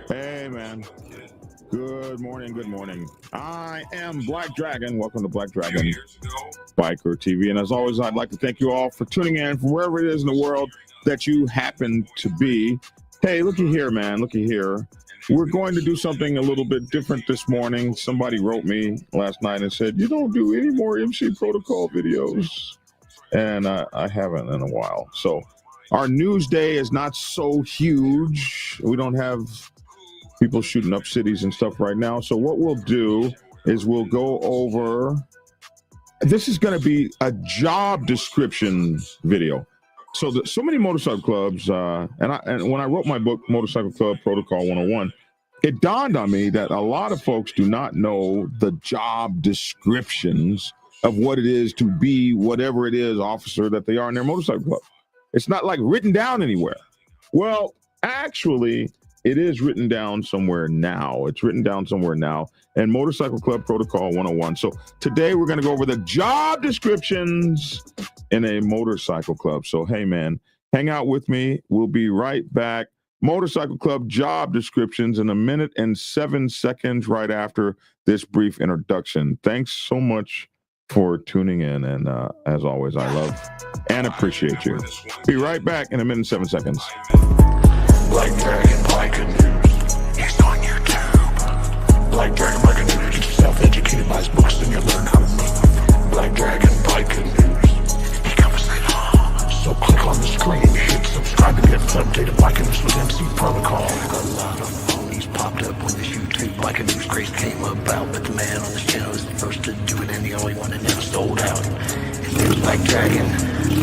Hey, man. Good morning. Good morning. I am Black Dragon. Welcome to Black Dragon Biker TV. And as always, I'd like to thank you all for tuning in from wherever it is in the world that you happen to be. Hey, looky here, man. Looky here. We're going to do something a little bit different this morning. Somebody wrote me last night and said, you don't do any more MC Protocol videos. And I haven't in a while. So our news day is not so huge. We don't have people shooting up cities and stuff right now. So what we'll do is we'll go over, this is going to be a job description video. So so many motorcycle clubs, and when I wrote my book, Motorcycle Club Protocol 101, it dawned on me that a lot of folks do not know the job descriptions of what it is to be whatever it is officer that they are in their motorcycle club. It's not like written down anywhere. Well, actually, it is written down somewhere now. It's written down somewhere now in Motorcycle Club Protocol 101. So today we're going to go over the job descriptions in a motorcycle club. So, hey, man, hang out with me. We'll be right back. Motorcycle Club job descriptions in 1 minute and 7 seconds right after this brief introduction. Thanks so much for tuning in. And as always, I love and appreciate you. Be right back in 1 minute and 7 seconds. Black Dragon Biker News. He's on YouTube. Black Dragon Biker News. Get yourself educated by his books and you'll learn how to move. Black Dragon Biker News. He covers it all. So click on the screen, hit subscribe and get updated Biker News with MC Protocol. A lot of phonies popped up when this YouTube Biker News craze came about, but the man on this channel is the first to do it and the only one that never sold out. His name is Black Dragon.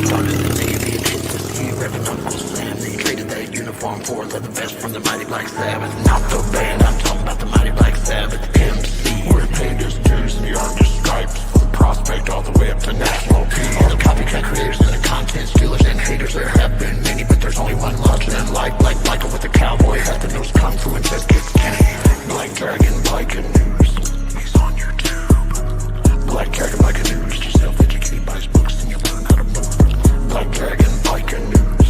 Started in the Navy and hit the sea, repping Uncle Sam. They traded that uniform for leather vest from the Mighty Black Sabbath. Not the band, I'm talking about the Mighty Black Sabbath. MC, where he paid his dues and he earned his stripes. From prospect all the way up to national peace. All the copycat creators and the content stealers and haters, there have been many, but there's only one legend in life. Like Michael with the cowboy hat that knows kung fu and says kicks Kenny. Black Dragon Biker News. He's on YouTube. Black Dragon Biker News. Get yourself educated by his books and you'll learn how to move. Black Dragon Biker News.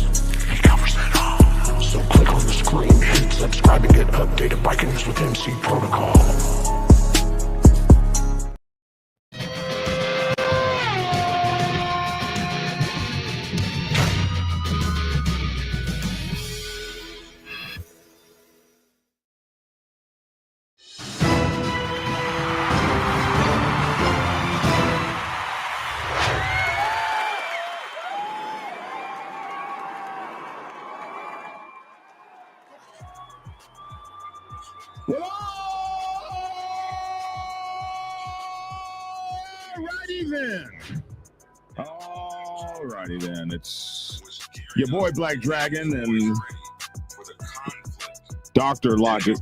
He covers it all. So click on the screen, hit subscribe and get updated Biker News with MC Protocol. Alrighty then. It's your boy Black Dragon and Dr. Logic,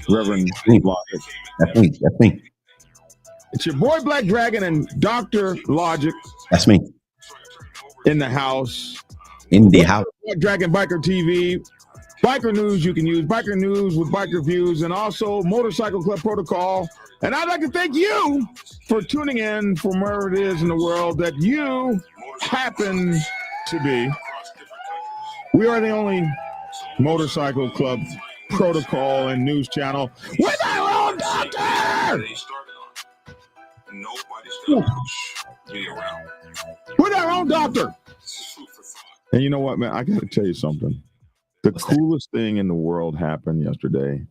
Reverend Logic. That's me. It's your boy Black Dragon and Dr. Logic. That's me. In the house. In the house. Black Dragon Biker TV. Biker News you can use. Biker News with Biker Views and also Motorcycle Club Protocol. And I'd like to thank you for tuning in from wherever it is in the world that you happen to be. We are the only Motorcycle Club Protocol and News channel with our own doctor! With our own doctor! And you know what, man? I got to tell you something. The coolest thing in the world happened yesterday,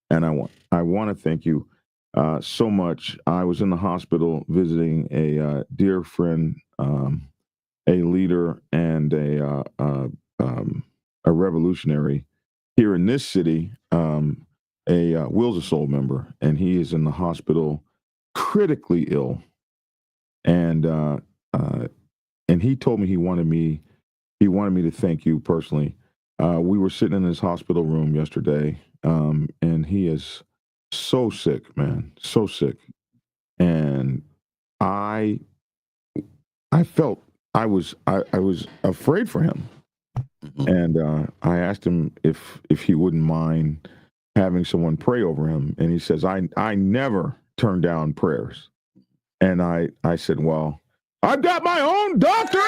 and I want to thank you so much. I was in the hospital visiting a dear friend, a leader, and a revolutionary here in this city, a Wills of Soul member, and he is in the hospital, critically ill, and he told me he wanted me to thank you personally. We were sitting in his hospital room yesterday, and he is so sick, man, so sick. And I felt I was afraid for him. Mm-hmm. And I asked him if he wouldn't mind having someone pray over him. And he says, I never turn down prayers. And I said, well, I've got my own doctor.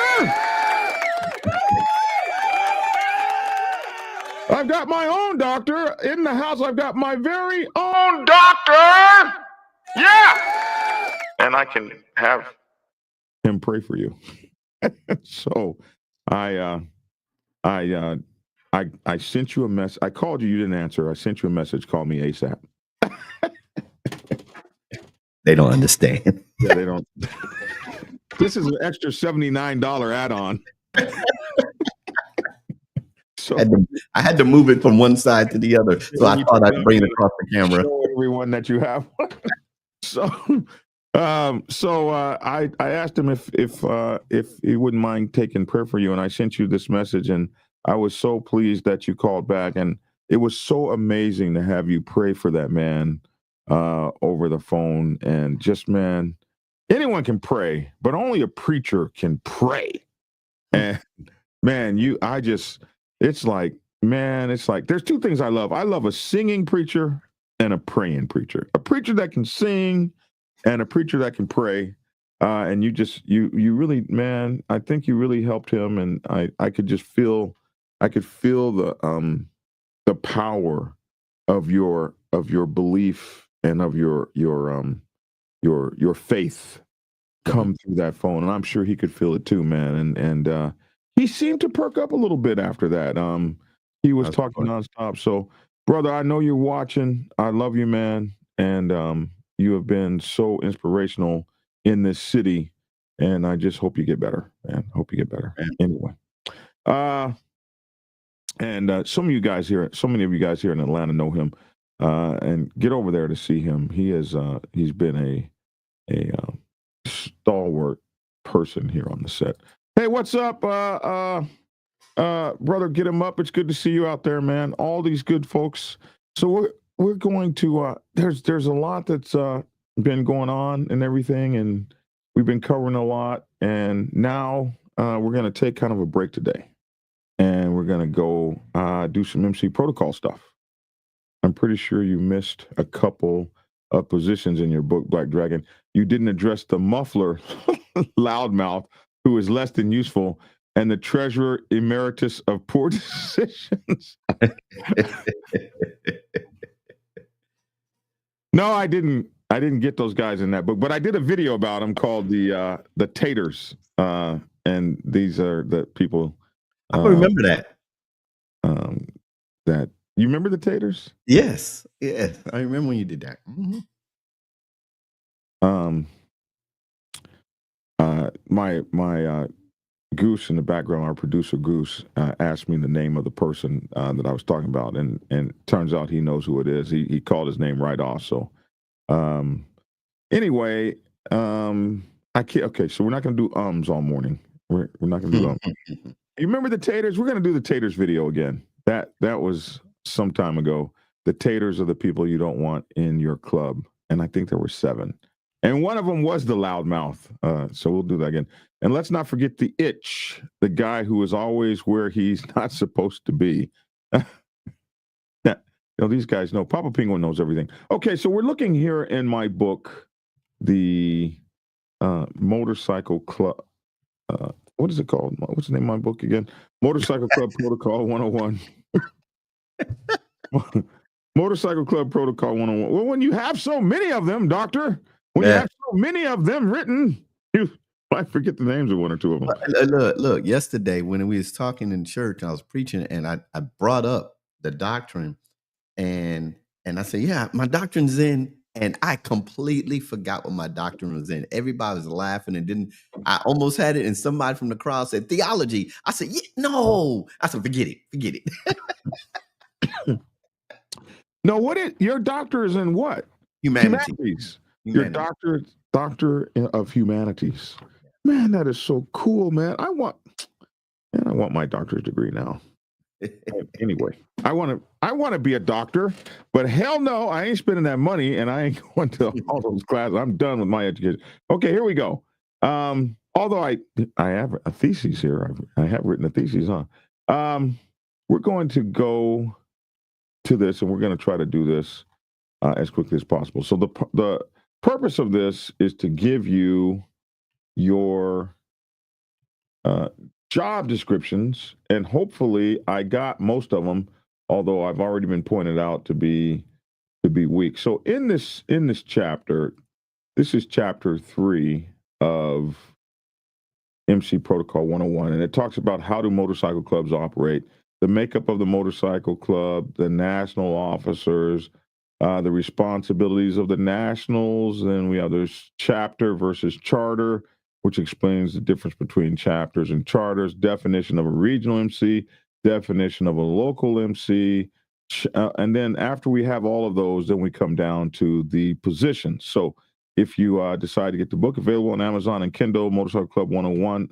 I've got my own doctor in the house. I've got my very own doctor. Yeah. And I can have him pray for you. So I sent you a message. I called you. You didn't answer. I sent you a message. Call me ASAP. They don't understand. Yeah, they don't. This is an extra $79 add-on. So I had to move it from one side to the other, so I thought I'd bring it across the camera. Show everyone that you have. So I asked him if he wouldn't mind taking prayer for you, and I sent you this message, and I was so pleased that you called back, and it was so amazing to have you pray for that man over the phone, and just, man, anyone can pray, but only a preacher can pray. And man, it's like there's two things I love. I love a singing preacher and a praying preacher. A preacher that can sing and a preacher that can pray. And you really, man, I think you really helped him, and I could just feel the power of your belief and of your faith come through that phone, and I'm sure he could feel it too, man. And he seemed to perk up a little bit after that. He was talking nonstop. So, brother, I know you're watching. I love you, man, and you have been so inspirational in this city, and I just hope you get better, man. Hope you get better. Anyway, and so many of you guys here in Atlanta know him, and get over there to see him. He's been a stalwart person here on the set. Hey, what's up, brother? Get him up. It's good to see you out there, man. All these good folks. So we're going to. There's a lot that's been going on and everything, and we've been covering a lot. And now we're going to take kind of a break today, and we're going to go do some MC protocol stuff. I'm pretty sure you missed a couple of positions in your book, Black Dragon. You didn't address the muffler loudmouth who is less than useful and the treasurer emeritus of poor decisions. No, I didn't get those guys in that book, but I did a video about them called the Taters. And these are the people. I remember that. That you remember the Taters? Yes. Yeah. I remember when you did that. Mm-hmm. My Goose in the background, our producer Goose, asked me the name of the person that I was talking about, and turns out he knows who it is. He called his name right off. So anyway, I can't. Okay, so we're not going to do all morning. We're not going to do You remember the Taters? We're going to do the Taters video again. That was some time ago. The Taters are the people you don't want in your club, and I think there were 7. And one of them was the loudmouth. So we'll do that again. And let's not forget the Itch, the guy who is always where he's not supposed to be. These guys know. Papa Penguin knows everything. Okay, so we're looking here in my book, the Motorcycle Club. What is it called? What's the name of my book again? Motorcycle Club Protocol 101. Motorcycle Club Protocol 101. Well, when you have so many of them, Doctor, when you have so many of them written, I forget the names of one or two of them. Look, yesterday when we was talking in church, I was preaching, and I brought up the doctrine, and I said, yeah, my doctrine's in, and I completely forgot what my doctrine was in. Everybody was laughing, and I almost had it, and somebody from the crowd said, theology. I said, yeah, no. I said, forget it. No, your doctor is in what? Humanities. Your doctor of humanities. Man, that is so cool, man. I want my doctor's degree now. Anyway, I want to be a doctor, but hell no, I ain't spending that money, and I ain't going to all those classes. I'm done with my education. Okay, here we go. Although I have a thesis here. I have written a thesis, huh? We're going to go to this, and we're going to try to do this as quickly as possible. So the purpose of this is to give you your job descriptions, and hopefully I got most of them although I've already been pointed out to be weak. So in this chapter, this is chapter 3 of MC Protocol 101, and it talks about how do motorcycle clubs operate, the makeup of the motorcycle club, the national officers, the responsibilities of the nationals, and we have this chapter versus charter, which explains the difference between chapters and charters, definition of a regional MC, definition of a local MC, and then after we have all of those, then we come down to the positions. So if you decide to get the book, available on Amazon and Kindle, Motorcycle Club 101,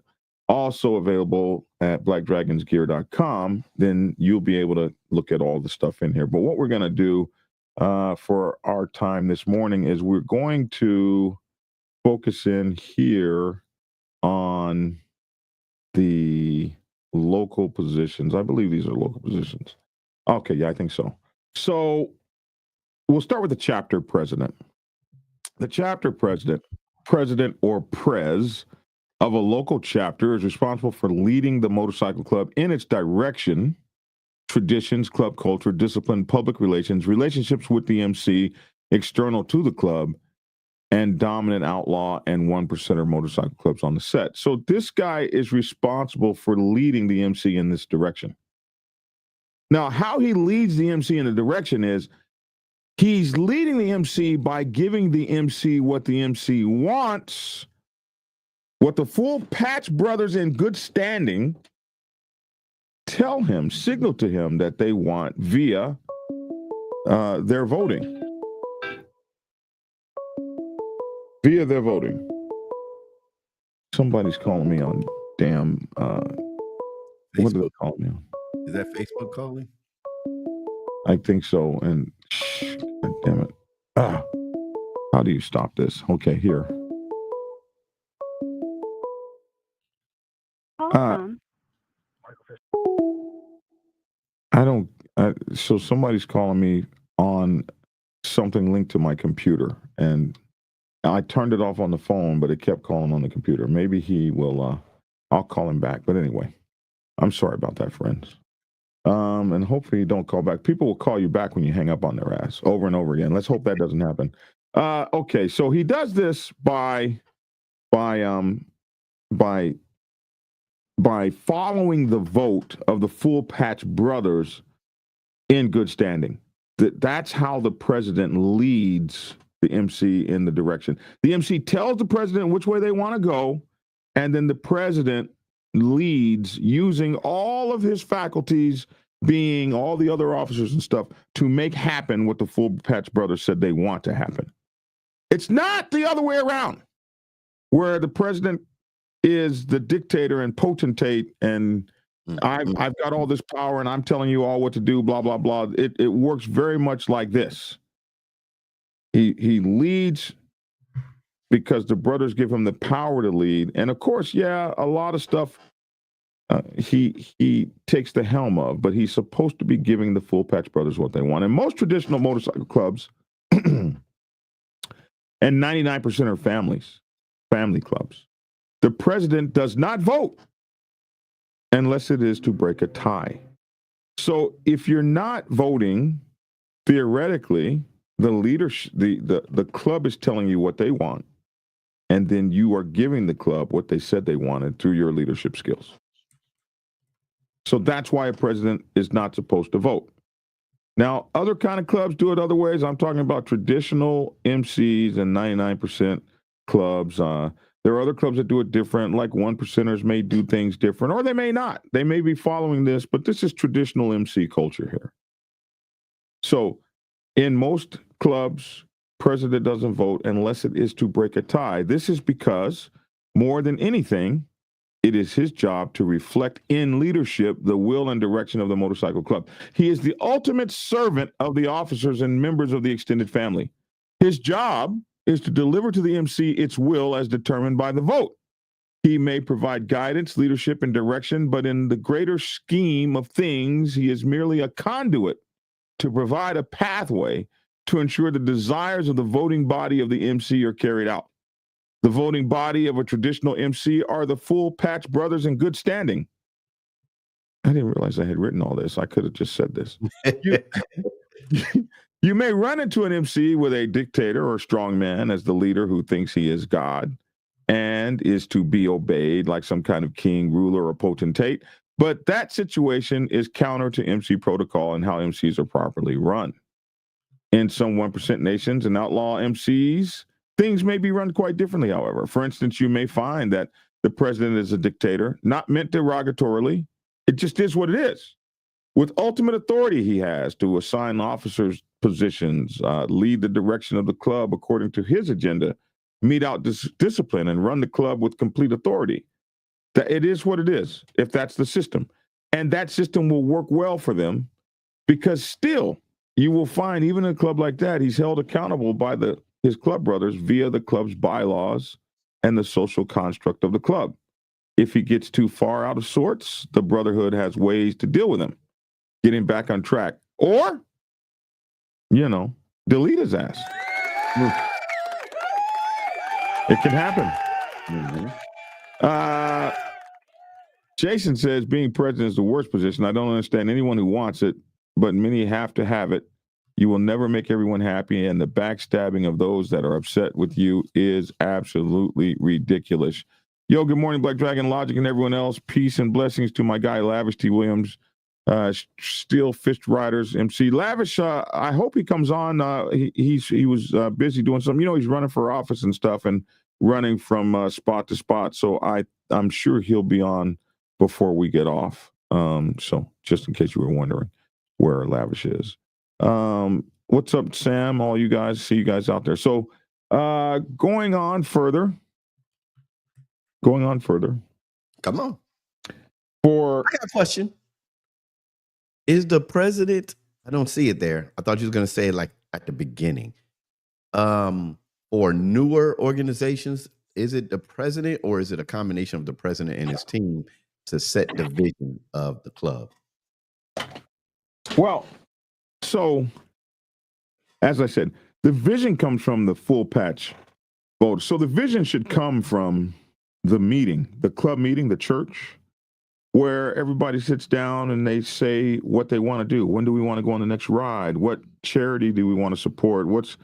also available at blackdragonsgear.com, then you'll be able to look at all the stuff in here. But what we're going to do for our time this morning is we're going to focus in here on the local positions. I believe these are local positions. Okay, yeah, I think so. So we'll start with the chapter president. The chapter president or prez of a local chapter is responsible for leading the motorcycle club in its direction, traditions, club culture, discipline, public relations, relationships with the MC, external to the club, and dominant outlaw and 1%er motorcycle clubs on the set. So this guy is responsible for leading the MC in this direction. Now, how he leads the MC in the direction is he's leading the MC by giving the MC what the MC wants, what the full Patch brothers in good standing tell him, signal to him that they want via their voting. Via their voting. Somebody's calling me on damn, what do they call me on? Is that Facebook calling? I think so. And God damn it. How do you stop this? Okay, here. So somebody's calling me on something linked to my computer, and I turned it off on the phone, but it kept calling on the computer. Maybe he will, I'll call him back. But anyway, I'm sorry about that, friends. And hopefully you don't call back. People will call you back when you hang up on their ass over and over again. Let's hope that doesn't happen. Okay, so he does this by following the vote of the full Patch brothers in good standing. That's how the president leads the MC in the direction. The MC tells the president which way they want to go, and then the president leads using all of his faculties, being all the other officers and stuff, to make happen what the full Patch brothers said they want to happen. It's not the other way around, where the president is the dictator and potentate, and I've got all this power and I'm telling you all what to do, blah, blah, blah. It works very much like this. He leads because the brothers give him the power to lead. And of course, yeah, a lot of stuff he takes the helm of, but he's supposed to be giving the full Patch brothers what they want. And most traditional motorcycle clubs, and 99% are family clubs, the president does not vote unless it is to break a tie. So if you're not voting, theoretically, the leadership, the club is telling you what they want, and then you are giving the club what they said they wanted through your leadership skills. So that's why a president is not supposed to vote. Now, other kind of clubs do it other ways. I'm talking about traditional MCs and 99% clubs. There are other clubs that do it different, like 1%ers may do things different, or they may not. They may be following this, but this is traditional MC culture here. So in most clubs, president doesn't vote unless it is to break a tie. This is because, more than anything, it is his job to reflect in leadership the will and direction of the motorcycle club. He is the ultimate servant of the officers and members of the extended family. His job is to deliver to the MC its will as determined by the vote. He may provide guidance, leadership, and direction, but in the greater scheme of things, he is merely a conduit to provide a pathway to ensure the desires of the voting body of the MC are carried out. The voting body of a traditional MC are the full Patch brothers in good standing. I didn't realize I had written all this. I could have just said this. You, you may run into an MC with a dictator or strong man as the leader who thinks he is God and is to be obeyed like some kind of king, ruler, or potentate. But that situation is counter to MC protocol and how MCs are properly run. In some 1% nations and outlaw MCs, things may be run quite differently, however. For instance, you may find that the president is a dictator, not meant derogatorily. It just is what it is. With ultimate authority he has to assign officers positions, lead the direction of the club according to his agenda, mete out discipline, and run the club with complete authority. That it is what it is, if that's the system. And that system will work well for them because still, you will find even in a club like that, he's held accountable by his club brothers via the club's bylaws and the social construct of the club. If he gets too far out of sorts, the brotherhood has ways to deal with him, get him back on track, or, delete his ass. It can happen. Mm-hmm. Jason says being president is the worst position. I don't understand anyone who wants it, but many have to have it. You will never make everyone happy, and the backstabbing of those that are upset with you is absolutely ridiculous. Yo, good morning, Black Dragon, Logic, and everyone else. Peace and blessings to my guy, Lavish T Williams, Steel Fist Riders MC. Lavish, I hope he comes on. He was busy doing something. He's running for office and stuff and running from spot to spot. So I'm sure he'll be on before we get off. So just in case you were wondering where Lavish is. What's up, Sam? All you guys, see you guys out there. So going on further. Come on. I got a question. Is the president, I don't see it there. I thought you was going to say it like at the beginning. Or newer organizations, is it the president or is it a combination of the president and his team to set the vision of the club? Well, so as I said, the vision comes from the full patch vote. So the vision should come from the meeting, the club meeting, the church, where everybody sits down and they say what they want to do. When do we want to go on the next ride? What charity do we want to support? What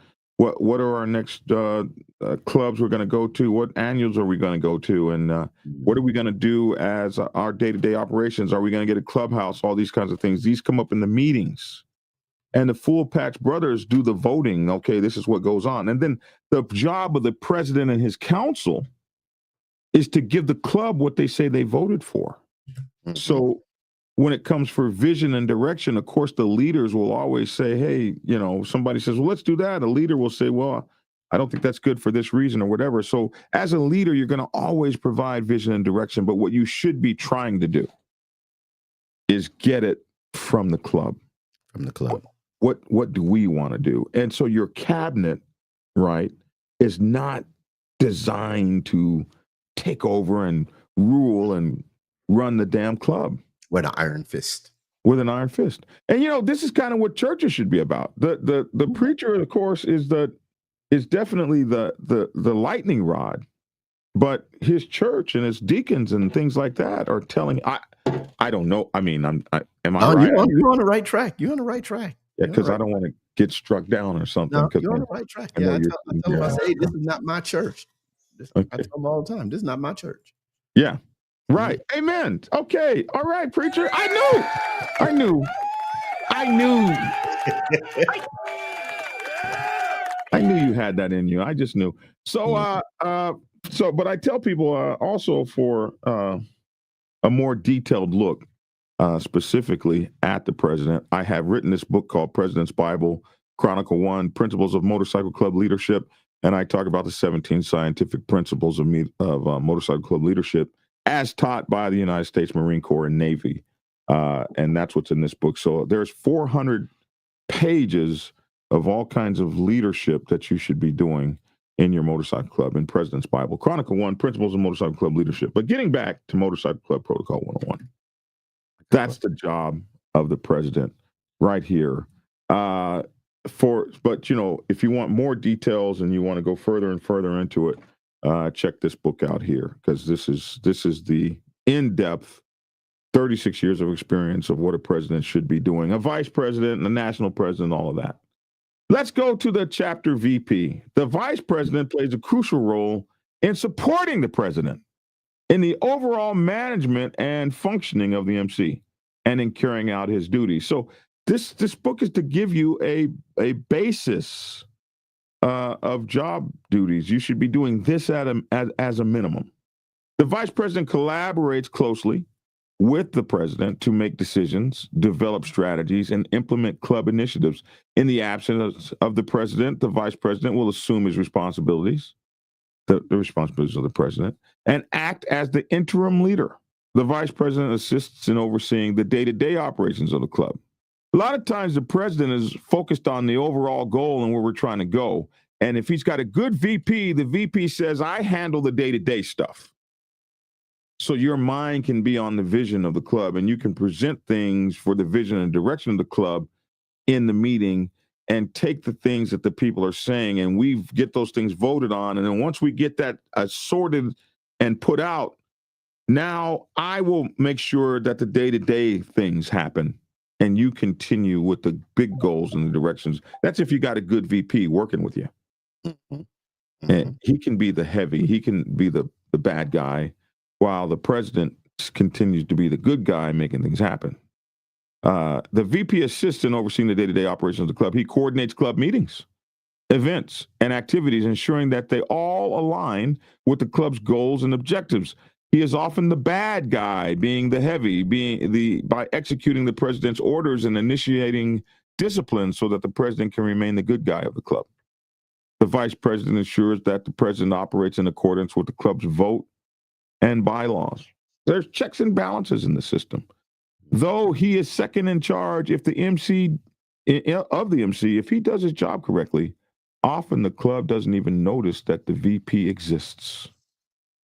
are our next clubs we're going to go to? What annuals are we going to go to? And what are we going to do as our day-to-day operations? Are we going to get a clubhouse? All these kinds of things. These come up in the meetings. And the full patch brothers do the voting. Okay, this is what goes on. And then the job of the president and his council is to give the club what they say they voted for. Mm-hmm. So when it comes for vision and direction, of course, the leaders will always say, hey, somebody says, well, let's do that. A leader will say, well, I don't think that's good for this reason or whatever. So as a leader, you're going to always provide vision and direction. But what you should be trying to do is get it from the club. From the club. What do we want to do? And so your cabinet, right, is not designed to take over and rule and run the damn club. With an iron fist. With an iron fist. And this is kind of what churches should be about. The preacher, of course, is definitely the lightning rod. But his church and his deacons and things like that are telling. I don't know. I mean, am I right? You're on the right track. You're on the right track. Yeah, because I don't want to get struck down or something. No, you're on the right track. Yeah, I tell them, I say, this is not my church. I tell them all the time, this is not my church. Yeah, right. Mm-hmm. Amen. Okay. All right, preacher. I knew. I knew you had that in you. I just knew. So, but I tell people also for a more detailed look, specifically at the president, I have written this book called President's Bible, Chronicle 1, Principles of Motorcycle Club Leadership. And I talk about the 17 scientific principles of motorcycle club leadership as taught by the United States Marine Corps and Navy. And that's what's in this book. So there's 400 pages of all kinds of leadership that you should be doing in your motorcycle club in President's Bible. Chronicle 1, Principles of Motorcycle Club Leadership. But getting back to Motorcycle Club Protocol 101, that's the job of the president right here. But if you want more details and you want to go further and further into it, check this book out here, because this is the in-depth 36 years of experience of what a president should be doing, a vice president, a national president, all of that. Let's go to the chapter VP. The vice president plays a crucial role in supporting the president in the overall management and functioning of the MC and in carrying out his duties. So this book is to give you a basis of job duties. You should be doing this as a minimum. The vice president collaborates closely with the president to make decisions, develop strategies, and implement club initiatives. In the absence of the president, the vice president will assume his responsibilities, the responsibilities of the president, and act as the interim leader. The vice president assists in overseeing the day-to-day operations of the club. A lot of times the president is focused on the overall goal and where we're trying to go. And if he's got a good VP, the VP says, I handle the day-to-day stuff. So your mind can be on the vision of the club and you can present things for the vision and direction of the club in the meeting and take the things that the people are saying and we get those things voted on. And then once we get that sorted and put out, now I will make sure that the day-to-day things happen and you continue with the big goals and the directions. That's if you got a good VP working with you. And he can be the heavy, he can be the bad guy, while the president continues to be the good guy making things happen. The VP assists in overseeing the day-to-day operations of the club. He coordinates club meetings, events, and activities, ensuring that they all align with the club's goals and objectives. He is often the bad guy, being the heavy, by executing the president's orders and initiating discipline so that the president can remain the good guy of the club. The vice president ensures that the president operates in accordance with the club's vote and bylaws. There's checks and balances in the system. Though he is second in charge, if the MC, if he does his job correctly, often the club doesn't even notice that the VP exists.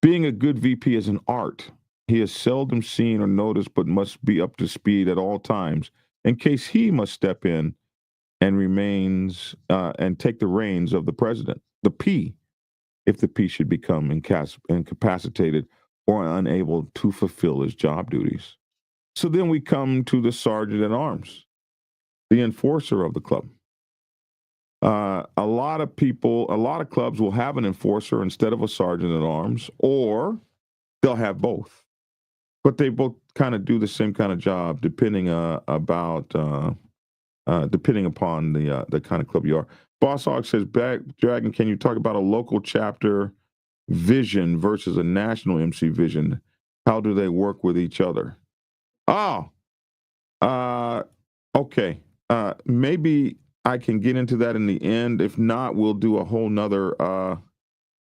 Being a good VP is an art. He is seldom seen or noticed, but must be up to speed at all times in case he must step in and remains and take the reins of the president. The P, if the P should become incapacitated or unable to fulfill his job duties. So then we come to the sergeant at arms, the enforcer of the club. A lot of clubs will have an enforcer instead of a sergeant at arms, or they'll have both. But they both kind of do the same kind of job, depending upon the kind of club you are. Boss Hog says, Dragon, can you talk about a local chapter vision versus a national MC vision? How do they work with each other? Okay. Maybe I can get into that in the end. If not, we'll do a whole nother.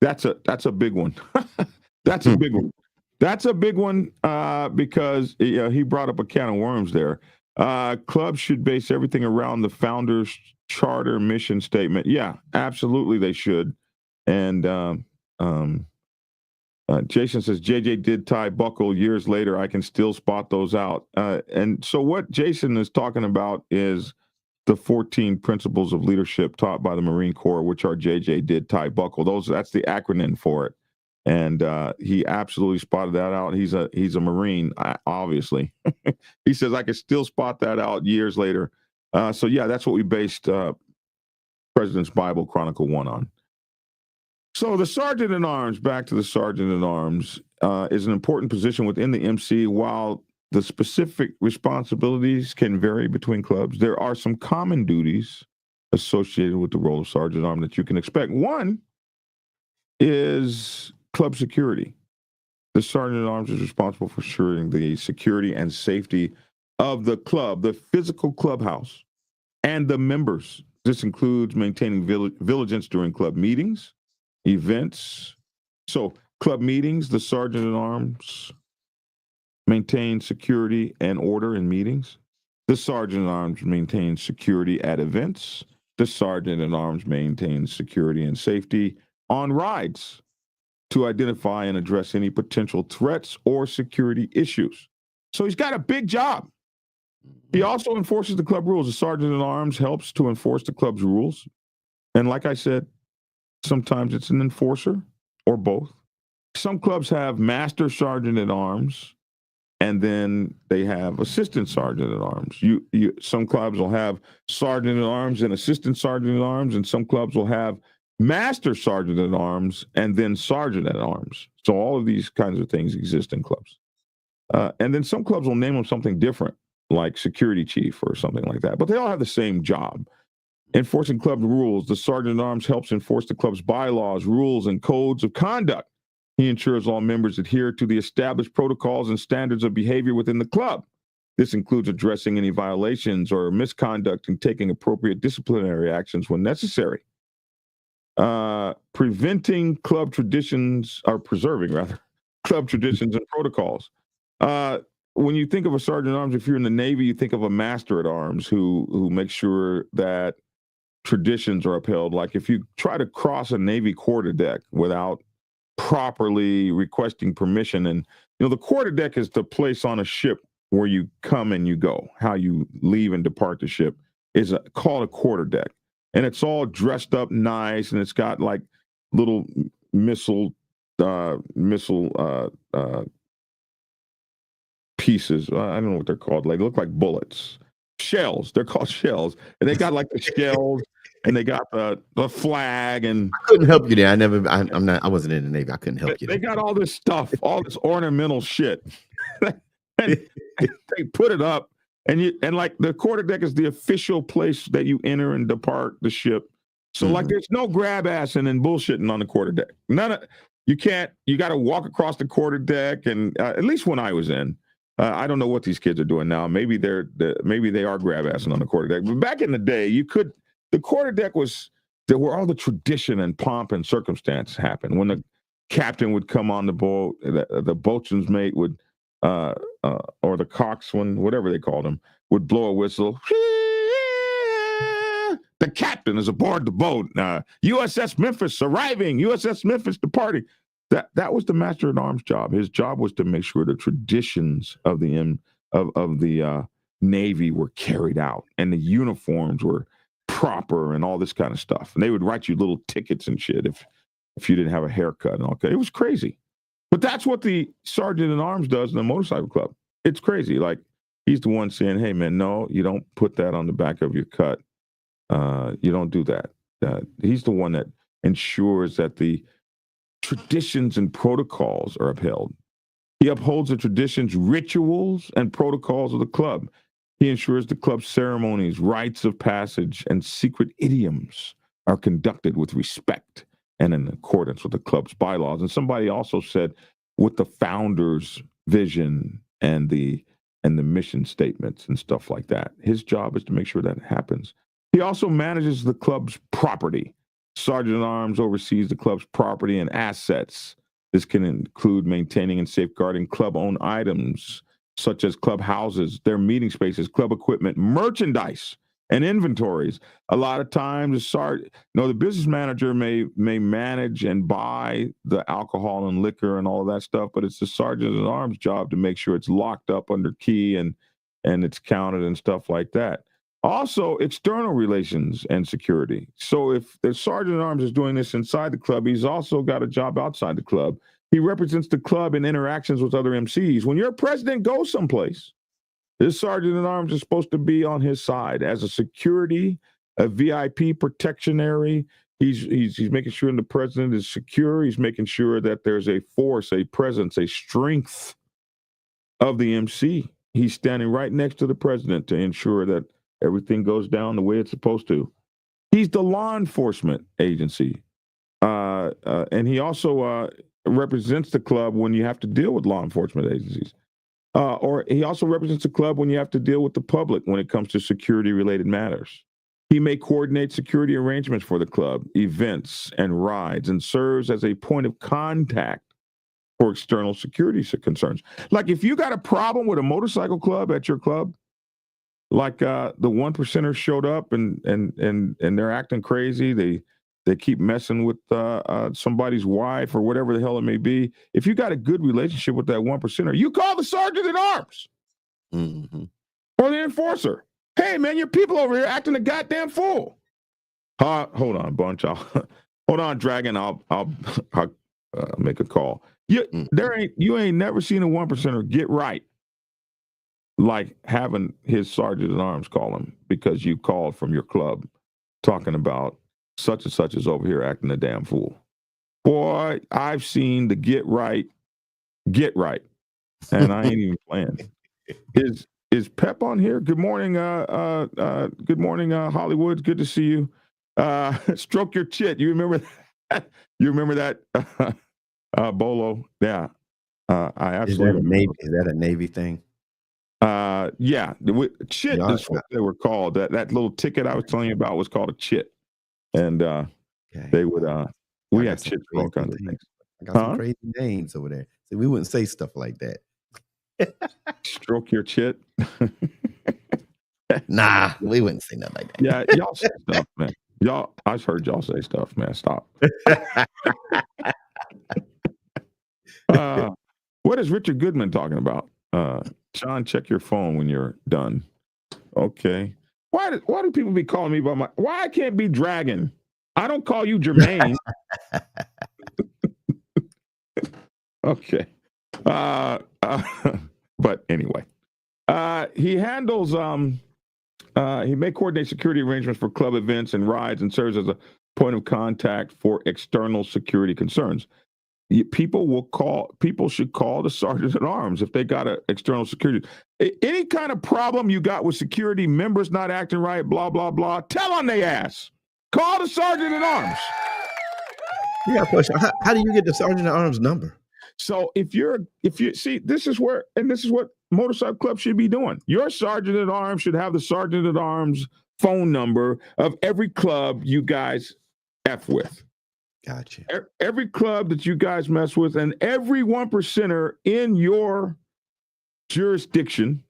That's a big one. That's a big one. That's a big one because he brought up a can of worms there. Clubs should base everything around the founder's charter mission statement. Yeah, absolutely they should. And Jason says, JJ did tie buckle years later. I can still spot those out. And so what Jason is talking about is the 14 principles of leadership taught by the Marine Corps, which are JJ did tie buckle. That's the acronym for it. And he absolutely spotted that out. He's a Marine, obviously. He says, I can still spot that out years later. So yeah, that's what we based President's Bible Chronicle 1 on. So the sergeant at arms, back to the sergeant at arms, is an important position within the MC. While the specific responsibilities can vary between clubs, there are some common duties associated with the role of sergeant at arms that you can expect. One is club security. The sergeant at arms is responsible for ensuring the security and safety of the club, the physical clubhouse, and the members. This includes maintaining vigilance during club meetings, events. So club meetings, the sergeant at arms maintains security and order in meetings. The sergeant at arms maintains security at events. The sergeant at arms maintains security and safety on rides to identify and address any potential threats or security issues. So he's got a big job. He also enforces the club rules. The sergeant at arms helps to enforce the club's rules. And like I said, sometimes it's an enforcer or both. Some clubs have master sergeant at arms and then they have assistant sergeant at arms. Some clubs will have sergeant at arms and assistant sergeant at arms, and some clubs will have master sergeant at arms and then sergeant at arms. So all of these kinds of things exist in clubs. And then some clubs will name them something different, like security chief or something like that. But they all have the same job. Enforcing club rules, the sergeant at arms helps enforce the club's bylaws, rules, and codes of conduct. He ensures all members adhere to the established protocols and standards of behavior within the club. This includes addressing any violations or misconduct and taking appropriate disciplinary actions when necessary. Preserving club traditions and protocols. When you think of a sergeant at arms, if you're in the Navy, you think of a master at arms who makes sure that traditions are upheld. Like if you try to cross a Navy quarterdeck without properly requesting permission, and the quarterdeck is the place on a ship where you come and you go, how you leave and depart the ship is called a quarterdeck, and it's all dressed up nice, and it's got like little missile pieces. I don't know what they're called. They look like bullets. Shells. They're called shells. And they got like the shells, and they got the flag. And I couldn't help you there. I wasn't in the Navy. I couldn't help you there. They got all this stuff, all this ornamental shit. And they put it up, and like the quarterdeck is the official place that you enter and depart the ship. So like there's no grab assing and bullshitting on the quarterdeck. You got to walk across the quarterdeck, and at least when I was in, I don't know what these kids are doing now. Maybe they are grab assing on the quarterdeck. But back in the day, the quarterdeck there were all the tradition and pomp and circumstance happened. When the captain would come on the boat, the boatswain's mate would, or the coxswain, whatever they called him, would blow a whistle. The captain is aboard the boat. USS Memphis arriving. USS Memphis departing. That was the master at arms job. His job was to make sure the traditions of the Navy were carried out, and the uniforms were proper, and all this kind of stuff. And they would write you little tickets and shit if you didn't have a haircut and all that. It was crazy. But that's what the sergeant at arms does in a motorcycle club. It's crazy. Like he's the one saying, "Hey man, no, you don't put that on the back of your cut. You don't do that." He's the one that ensures that the traditions and protocols are upheld. He upholds the traditions, rituals, and protocols of the club. He ensures the club's ceremonies, rites of passage, and secret idioms are conducted with respect and in accordance with the club's bylaws. And somebody also said with the founder's vision and the mission statements and stuff like that. His job is to make sure that happens. He also manages the club's property. Sergeant at arms oversees the club's property and assets. This can include maintaining and safeguarding club-owned items, such as club houses, their meeting spaces, club equipment, merchandise, and inventories. A lot of times, the business manager may manage and buy the alcohol and liquor and all of that stuff, but it's the sergeant at arms job to make sure it's locked up under key and it's counted and stuff like that. Also, external relations and security. So if the sergeant at arms is doing this inside the club, he's also got a job outside the club. He represents the club in interactions with other MCs. When your president goes someplace, this sergeant at arms is supposed to be on his side as a security, a VIP protectionary. He's making sure the president is secure. He's making sure that there's a force, a presence, a strength of the MC. He's standing right next to the president to ensure that everything goes down the way it's supposed to. He's the law enforcement agency. And he also represents the club when you have to deal with law enforcement agencies. Or he also represents the club when you have to deal with the public when it comes to security-related matters. He may coordinate security arrangements for the club, events, and rides, and serves as a point of contact for external security concerns. Like if you got a problem with a motorcycle club at your club, like the one percenters showed up and they're acting crazy. They keep messing with somebody's wife or whatever the hell it may be. If you got a good relationship with that one percenter, you call the sergeant at arms or the enforcer. Hey man, your people over here acting a goddamn fool. Hold on, bunch. Hold on, Dragon. I'll make a call. You ain't never seen a one percenter get right like having his sergeant at arms call him because you called from your club talking about such and such is over here acting a damn fool. Boy, I've seen the get right, and I ain't even playing. Is Pep on here? Good morning, Hollywood. Good to see you. Stroke your chit. You remember that? You remember that, Bolo? Yeah. I absolutely remember. Is that a Navy thing? Yeah. Chit is what they were called. That little ticket I was telling you about was called a chit. And they would we had chits for all kinds of things. I got some crazy names over there. So we wouldn't say stuff like that. Stroke your chit. Nah, we wouldn't say nothing like that. Yeah, y'all say stuff, man. I've heard y'all say stuff, man. Stop. What is Richard Goodman talking about? John, check your phone when you're done. Okay. Why do people be calling me by why I can't be Dragon? I don't call you Jermaine. Okay. But anyway, he handles he may coordinate security arrangements for club events and rides and serves as a point of contact for external security concerns. People should call the sergeant at arms if they got an external security. Any kind of problem you got with security, members not acting right, blah, blah, blah, tell on they ass. Call the sergeant at arms. You got a question. How do you get the sergeant at arms number? So if you see, this is what motorcycle clubs should be doing. Your sergeant at arms should have the sergeant at arms phone number of every club you guys F with. Gotcha. Every club that you guys mess with and every 1%er in your jurisdiction,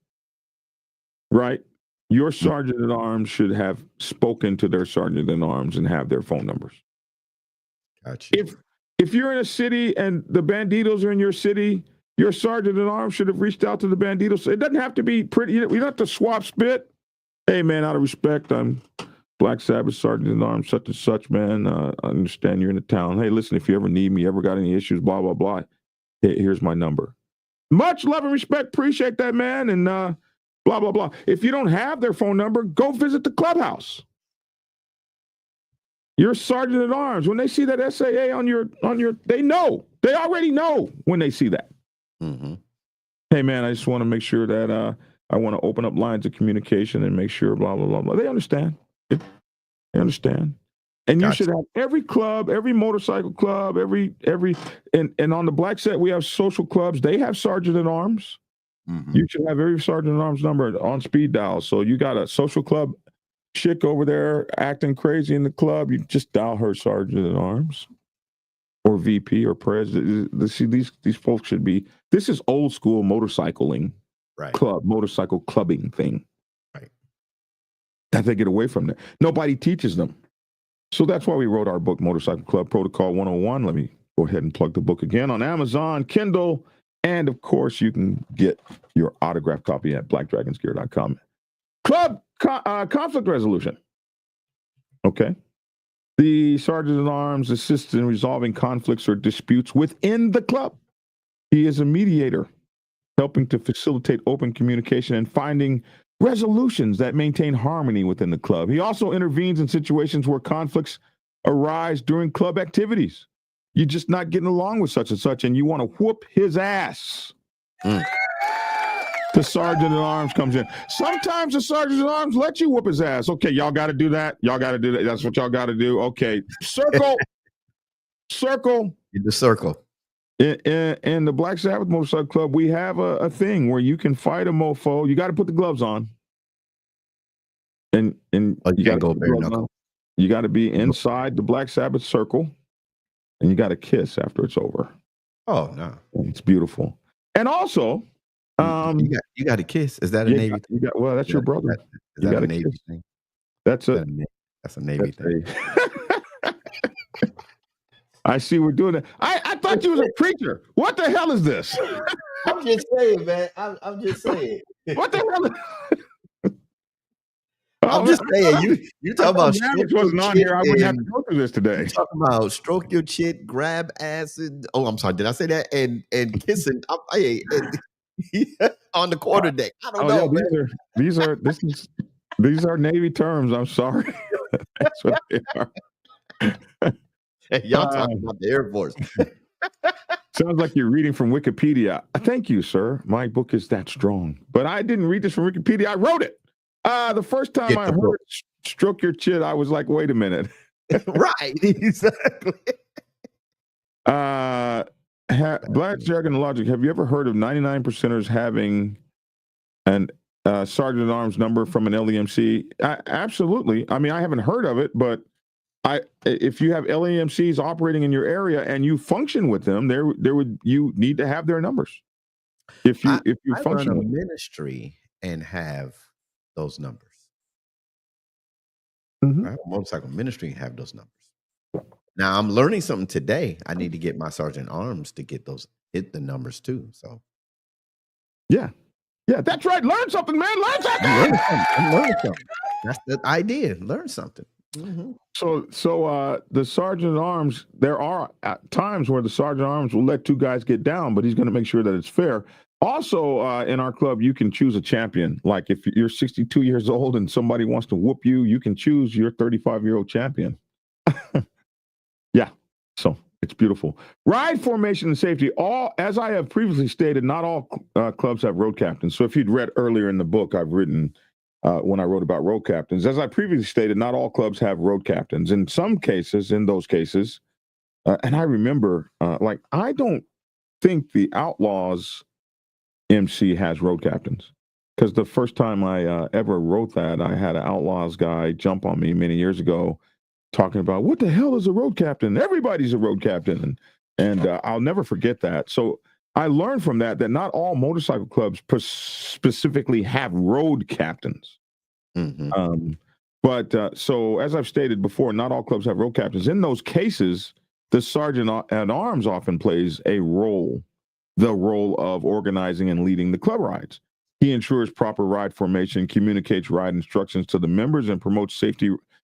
right? Your sergeant at arms should have spoken to their sergeant at arms and have their phone numbers. Gotcha. If you're in a city and the Banditos are in your city, your sergeant at arms should have reached out to the Banditos. It doesn't have to be pretty. You don't have to swap spit. Hey, man, out of respect, I'm Black Sabbath sergeant at arms, such and such, man. I understand you're in the town. Hey, listen, if you ever need me, ever got any issues, blah, blah, blah, here's my number. Much love and respect. Appreciate that, man. And blah, blah, blah. If you don't have their phone number, go visit the clubhouse. Your sergeant at arms, when they see that SAA on your, they know. They already know when they see that. Mm-hmm. Hey, man, I just want to make sure that I want to open up lines of communication and make sure, blah, blah, blah, blah. They understand. They understand. And you should have every club, every motorcycle club, every and on the black set, we have social clubs. They have sergeant at arms. Mm-hmm. You should have every sergeant at arms number on speed dial. So you got a social club chick over there acting crazy in the club, you just dial her sergeant at arms or VP or president. See, these folks should be. This is old school motorcycling, right? Motorcycle clubbing thing, right? That they get away from that. Nobody teaches them. So that's why we wrote our book, Motorcycle Club Protocol 101. Let me go ahead and plug the book again on Amazon, Kindle, and of course, you can get your autographed copy at blackdragonsgear.com. Club conflict resolution. Okay. The sergeant at arms assists in resolving conflicts or disputes within the club. He is a mediator, helping to facilitate open communication and finding resolutions that maintain harmony within the club. He also intervenes in situations where conflicts arise during club activities. You're just not getting along with such and such, and you want to whoop his ass. The sergeant at arms comes in. Sometimes the sergeant at arms let you whoop his ass. Okay, y'all got to do that. Y'all got to do that. That's what y'all got to do. Okay, circle. In the circle. In the Black Sabbath Motorcycle Club, we have a thing where you can fight a mofo. You got to put the gloves on. And you got to go bare knuckle. You got to be inside the Black Sabbath circle, and you got to kiss after it's over. Oh no, it's beautiful. And also, you got to kiss. Is that a Navy thing? Well, that's your brother. Is that a Navy thing? That's a Navy thing. I see we're doing it. I thought you was a preacher. What the hell is this? I'm just saying, man. I'm just saying. What the hell? I'm just saying. You talk about stroke wasn't on here. I wouldn't have to go through this today. You talking about stroke your chit, grab acid. Oh, I'm sorry. Did I say that? And kissing. on the quarter deck. I don't Oh know, man. yeah, these are Navy terms. I'm sorry. That's what they are. Hey, y'all Uh, talking about the Air Force. Sounds like you're reading from Wikipedia. Thank you, sir. My book is that strong. But I didn't read this from Wikipedia. I wrote it. The first time Get I the heard book. stroke your chin, I was like, wait a minute. Right, exactly. Black Dragon Logic, have you ever heard of 99 percenters having an Sergeant at Arms number from an LEMC? Absolutely. I mean, I haven't heard of it, but if you have LEMCs operating in your area and you function with them, you need to have their numbers. If you I function run a with ministry and have those numbers. Mhm. I have a motorcycle ministry and have those numbers. Now I'm learning something today. I need to get my sergeant arms to hit the numbers too. So Yeah, that's right. Learn something, man. Learn something. I'm learning something. That's the idea. Learn something. Mm-hmm. So the sergeant at arms, there are times where the sergeant at arms will let two guys get down, but he's going to make sure that it's fair. Also, in our club, you can choose a champion. Like if you're 62 years old and somebody wants to whoop you, you can choose your 35-year-old champion. Yeah, so it's beautiful. Ride formation and safety. As I have previously stated, not all clubs have road captains. So if you'd read earlier in the book I've written when I wrote about road captains, as I previously stated, not all clubs have road captains. In those cases, and I remember, I don't think the Outlaws MC has road captains, because the first time I ever wrote that, I had an Outlaws guy jump on me many years ago talking about, what the hell is a road captain? Everybody's a road captain. And I'll never forget that. So I learned from that not all motorcycle clubs specifically have road captains. Mm-hmm. So as I've stated before, not all clubs have road captains. In those cases, the sergeant at arms often plays the role of organizing and leading the club rides. He ensures proper ride formation, communicates ride instructions to the members, and promotes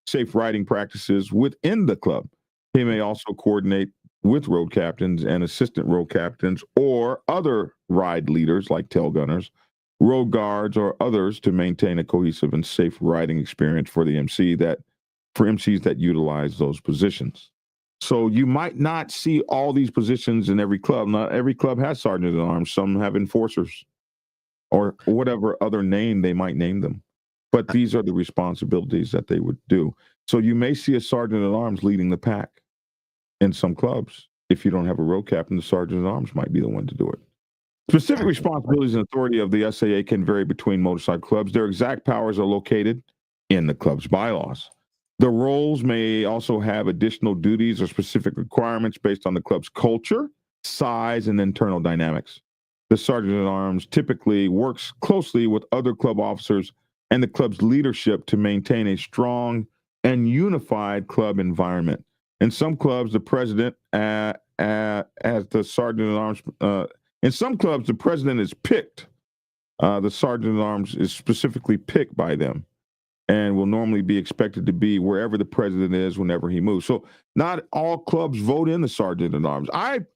safe riding practices within the club. He may also coordinate with road captains and assistant road captains or other ride leaders like tail gunners, road guards, or others to maintain a cohesive and safe riding experience for the MCs that utilize those positions. So you might not see all these positions in every club. Not every club has sergeant at arms. Some have enforcers or whatever other name they might name them. But these are the responsibilities that they would do. So you may see a sergeant at arms leading the pack in some clubs. If you don't have a road captain, the sergeant at arms might be the one to do it. Specific responsibilities and authority of the SAA can vary between motorcycle clubs. Their exact powers are located in the club's bylaws. The roles may also have additional duties or specific requirements based on the club's culture, size, and internal dynamics. The sergeant at arms typically works closely with other club officers and the club's leadership to maintain a strong and unified club environment. In some clubs, the president, as the sergeant at arms, in some clubs, the president is picked. The sergeant at arms is specifically picked by them and will normally be expected to be wherever the president is whenever he moves. So not all clubs vote in the sergeant at arms.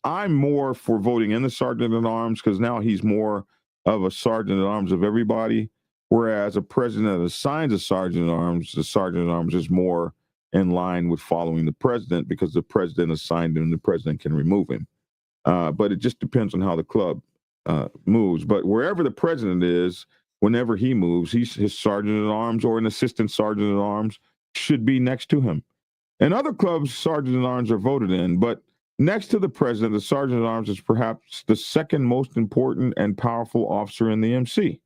I'm more for voting in the sergeant at arms because now he's more of a sergeant at arms of everybody, whereas a president that assigns a sergeant at arms, the sergeant at arms is more in line with following the president because the president assigned him and the president can remove him. But it just depends on how the club moves. But wherever the president is, whenever he moves, his sergeant at arms or an assistant sergeant at arms should be next to him. In other clubs, sergeant at arms are voted in, but next to the president, the sergeant at arms is perhaps the second most important and powerful officer in the MC.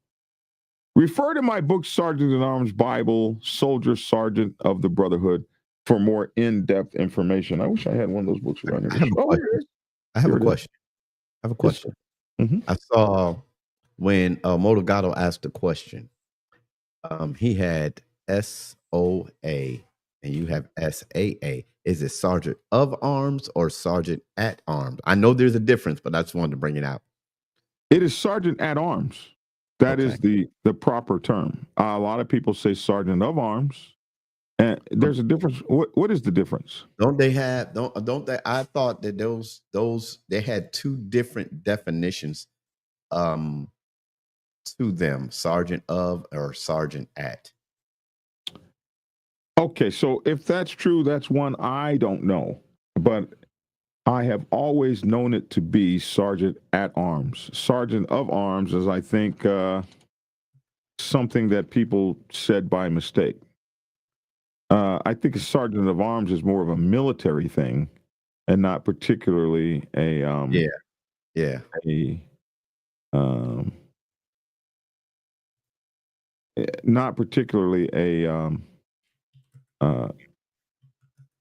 Refer to my book, Sergeant at Arms Bible, Soldier Sergeant of the Brotherhood, for more in-depth information. I wish I had one of those books around here. I have a question. Yes. Mm-hmm. I saw when Motogato asked a question, he had SOA and you have SAA. Is it Sergeant of Arms or Sergeant at Arms? I know there's a difference, but I just wanted to bring it out. It is Sergeant at Arms. That is the proper term. A lot of people say Sergeant of Arms. And there's a difference. What is the difference? Don't they? I thought that those they had two different definitions. to them, sergeant of or sergeant at? Okay, so if that's true, that's one I don't know, but I have always known it to be sergeant at arms. Sergeant of arms is, I think, something that people said by mistake. I think a sergeant of arms is more of a military thing, and not particularly Yeah, yeah. a um, not particularly uh,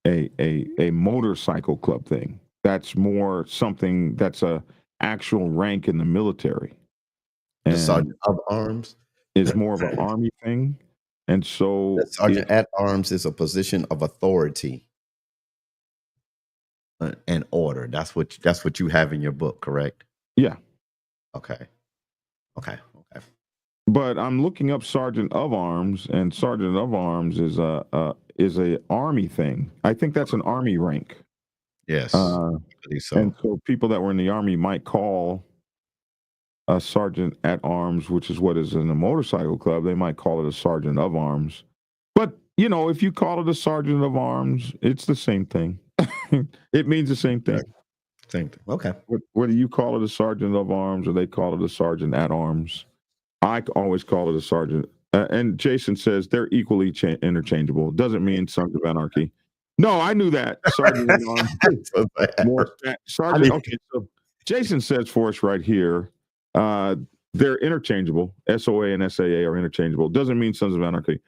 a motorcycle club thing. That's more something that's a actual rank in the military, The and sergeant of arms. is more of an army thing. And The so, if sergeant at arms is a position of authority and order. That's what you have in your book, correct? yeah, Okay. Okay. Okay. but I'm looking up sergeant of arms, and sergeant of arms is a army thing. I think that's an army rank. Yes. Uh, I believe and so. so people that were in the army might call a sergeant at arms, which is what is in a motorcycle club. They might call it a sergeant of arms. But, if you call it a sergeant of arms, it's the same thing. It means the same thing. Same thing. Okay. Whether you call it a sergeant of arms or they call it a sergeant at arms, I always call it a sergeant. And Jason says they're equally interchangeable. Doesn't mean Sons of Anarchy. No, I knew that. Sergeant at arms. So bad. More sergeant. mean- Okay, so Jason says for us right here, they're interchangeable. SOA and SAA are interchangeable. Doesn't mean Sons of Anarchy.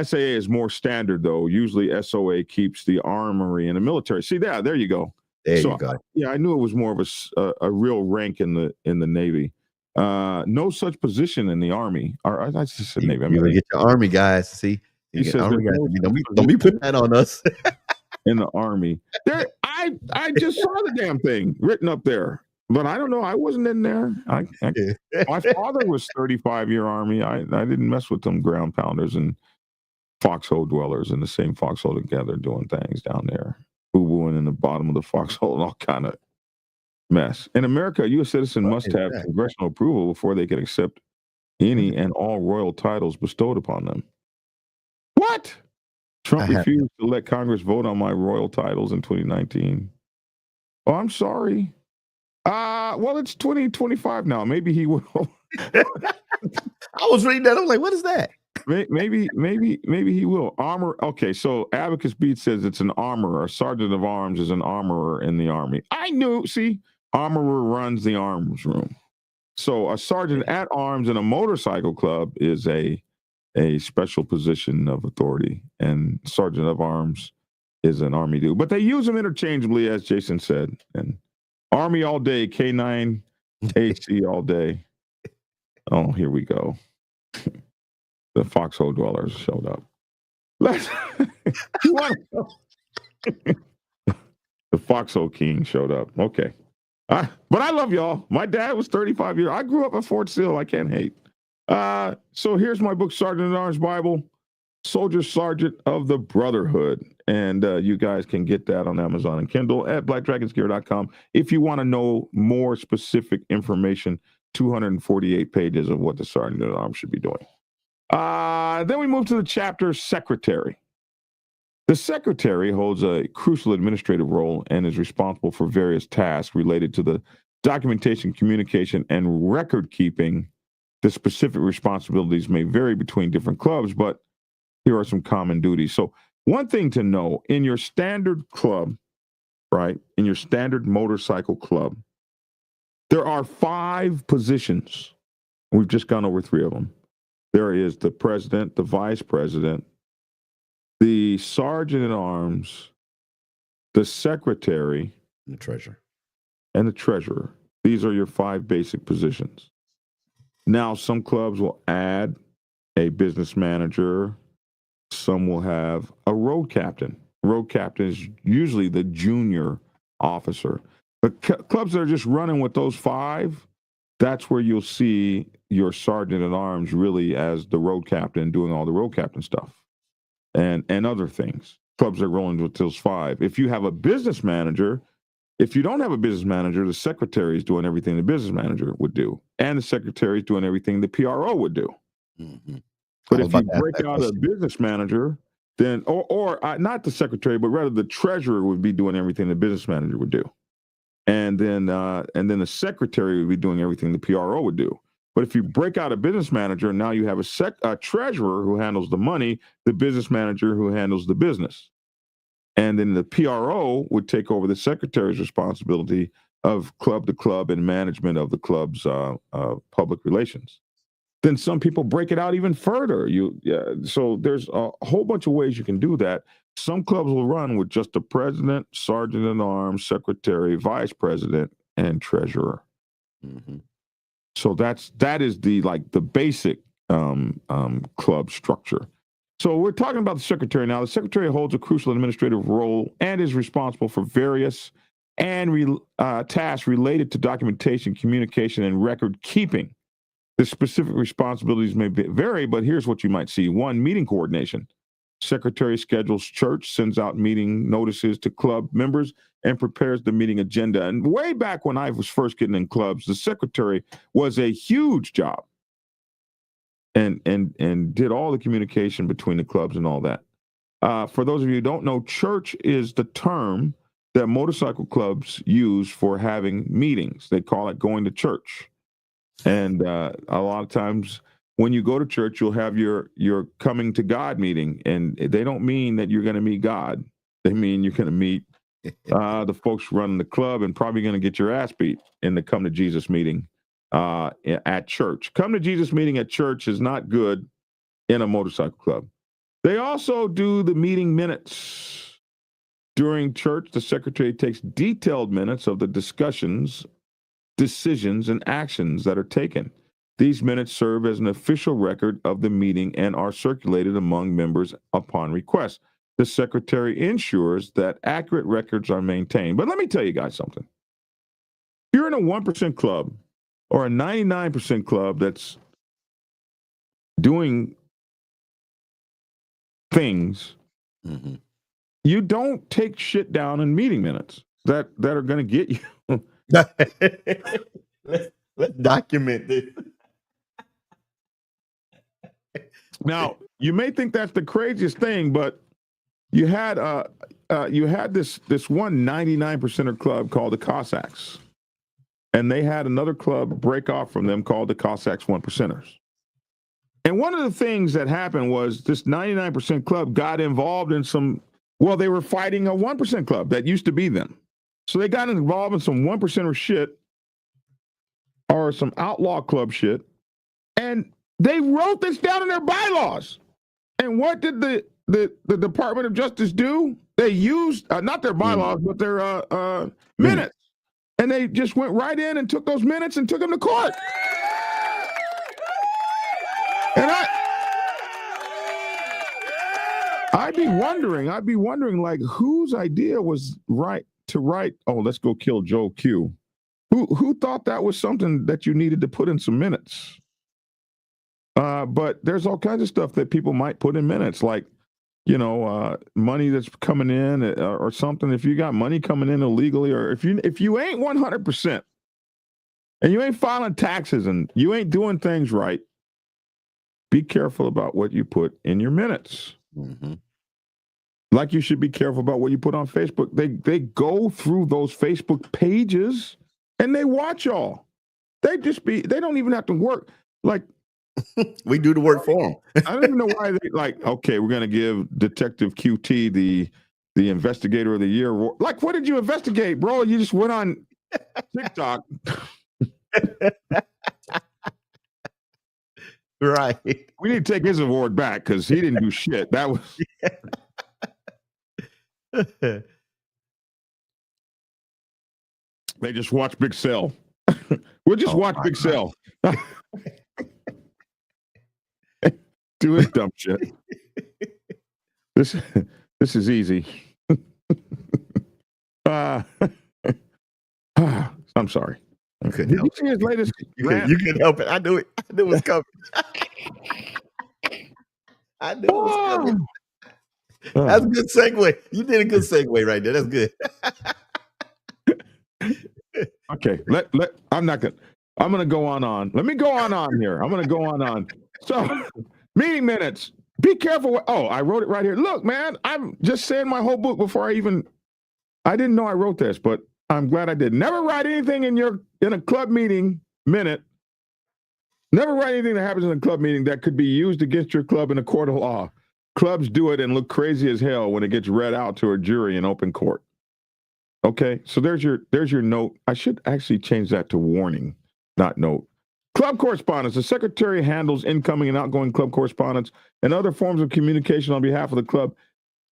SAA is more standard though. Usually SOA keeps the armory in the military. See that? There you go. There So you go. I knew it was more of a real rank in the Navy. No such position in the Army. Or I just said You, Navy. I you mean, get your army guys. See, He you get says army there's guys. no Don't be putting that on us. in the Army. There, I just saw the damn thing written up there, but I don't know. I wasn't in there. My father was 35-year Army. I didn't mess with them ground pounders and foxhole dwellers in the same foxhole together doing things down there, boo-booing in the bottom of the foxhole and all kind of mess. In America, a U.S. citizen must have congressional approval before they can accept any and all royal titles bestowed upon them. What? Trump refused to let Congress vote on my royal titles in 2019. Oh, I'm sorry. Well, it's 2025 now. Maybe he will. I was reading that. I was like, what is that? Maybe he will. Armor. Okay, so Abacus Beat says it's an armorer. A sergeant of arms is an armorer in the Army. I knew. See, armorer runs the arms room. So a sergeant at arms in a motorcycle club is a special position of authority, and sergeant of arms is an Army dude. But they use them interchangeably, as Jason said. And Army all day, K9, HC all day. Oh, here we go. The foxhole dwellers showed up. The foxhole king showed up. Okay. But I love y'all. My dad was 35 years. I grew up at Fort Sill. I can't hate. So here's my book, Sergeant at Arms Bible, Soldier Sergeant of the Brotherhood. And you guys can get that on Amazon and Kindle at blackdragonsgear.com. If you want to know more specific information, 248 pages of what the Sergeant at Arms should be doing. Then we move to the chapter Secretary. The secretary holds a crucial administrative role and is responsible for various tasks related to the documentation, communication, and record keeping. The specific responsibilities may vary between different clubs, but here are some common duties. So one thing to know, in your standard club, right, in your standard motorcycle club, there are 5 positions. We've just gone over 3 of them. There is the president, the vice president, the sergeant at arms, the secretary, And the treasurer. and the treasurer. These are your 5 basic positions. Now, some clubs will add a business manager. Some will have a road captain. Road captain is usually the junior officer. But clubs that are just running with those 5, that's where you'll see your sergeant at arms really as the road captain doing all the road captain stuff and other things. Clubs are rolling with those 5. If you have a business manager, If you don't have a business manager, the secretary is doing everything the business manager would do, and the secretary is doing everything the PRO would do. Mhm. But I was if you about to ask break that out a question. business manager, then or not the secretary, but rather the treasurer would be doing everything the business manager would do, and then the secretary would be doing everything the PRO would do. But if you break out a business manager, now you have a treasurer who handles the money, the business manager who handles the business. And then the PRO would take over the secretary's responsibility of club to club and management of the club's public relations. Then some people break it out even further. So there's a whole bunch of ways you can do that. Some clubs will run with just a president, sergeant at arms, secretary, vice president, and treasurer. Mhm. So that is the basic club structure. So we're talking about the secretary now. The secretary holds a crucial administrative role and is responsible for various tasks related to documentation, communication, and record keeping. The specific responsibilities may vary, but here's what you might see. 1, meeting coordination. Secretary schedules church, sends out meeting notices to club members, and prepares the meeting agenda. And way back when I was first getting in clubs, the secretary was a huge job and did all the communication between the clubs and all that. For those of you who don't know, church is the term that motorcycle clubs use for having meetings. They call it going to church. And a lot of times when you go to church, you'll have your coming to God meeting. And they don't mean that you're going to meet God. They mean you're going to meet the folks running the club and probably going to get your ass beat in the come to Jesus meeting at church. Come to Jesus meeting at church is not good in a motorcycle club. They also do the meeting minutes. During church, the secretary takes detailed minutes of the discussions, decisions, and actions that are taken. These minutes serve as an official record of the meeting and are circulated among members upon request. The secretary ensures that accurate records are maintained. But let me tell you guys something. If you're in a 1% club or a 99% club that's doing things, Mhm. you don't take shit down in meeting minutes that are going to get you. Let's document this. Now, you may think that's the craziest thing, but you had this one 99%er club called the Cossacks, and they had another club break off from them called the Cossacks 1%ers. And one of the things that happened was this 99% club got involved in they were fighting a 1% club that used to be them. So they got involved in some 1%er shit or some outlaw club shit, and they wrote this down in their bylaws. And what did the Department of Justice do? They used not their bylaws, but their minutes. And they just went right in and took those minutes and took them to court. And I'd be wondering like whose idea was to write, oh, let's go kill Joe Q. Who thought that was something that you needed to put in some minutes? But there's all kinds of stuff that people might put in minutes, like, money that's coming in or something. If you got money coming in illegally, or if you ain't 100% and you ain't filing taxes and you ain't doing things right, be careful about what you put in your minutes. Mhm. Like you should be careful about what you put on Facebook. They go through those Facebook pages and they watch y'all. They don't even have to work. Like, We do the work for them. I don't even know why they okay, we're going to give Detective QT the Investigator of the Year award. Like, what did you investigate, bro? You just went on TikTok. Right. We need to take his award back because he didn't do shit. That was they just watch Big Cell. We'll just watch Big Cell. Do his dumb shit. This is easy. I'm sorry. Okay. Did you see his latest rant? You couldn't help it. I knew it. I knew it was coming. I knew it was coming. That's a good segue. You did a good segue right there. That's good. Okay. I'm gonna go on. Let me go on here. I'm gonna go on. So meeting minutes. Be careful. I wrote it right here. Look, man, I'm just saying my whole book before I didn't know I wrote this, but I'm glad I did. Never write anything in a club meeting minute. Never write anything that happens in a club meeting that could be used against your club in a court of law. Clubs do it and look crazy as hell when it gets read out to a jury in open court. Okay, so there's your note. I should actually change that to warning, not note. Club correspondence. The secretary handles incoming and outgoing club correspondence and other forms of communication on behalf of the club.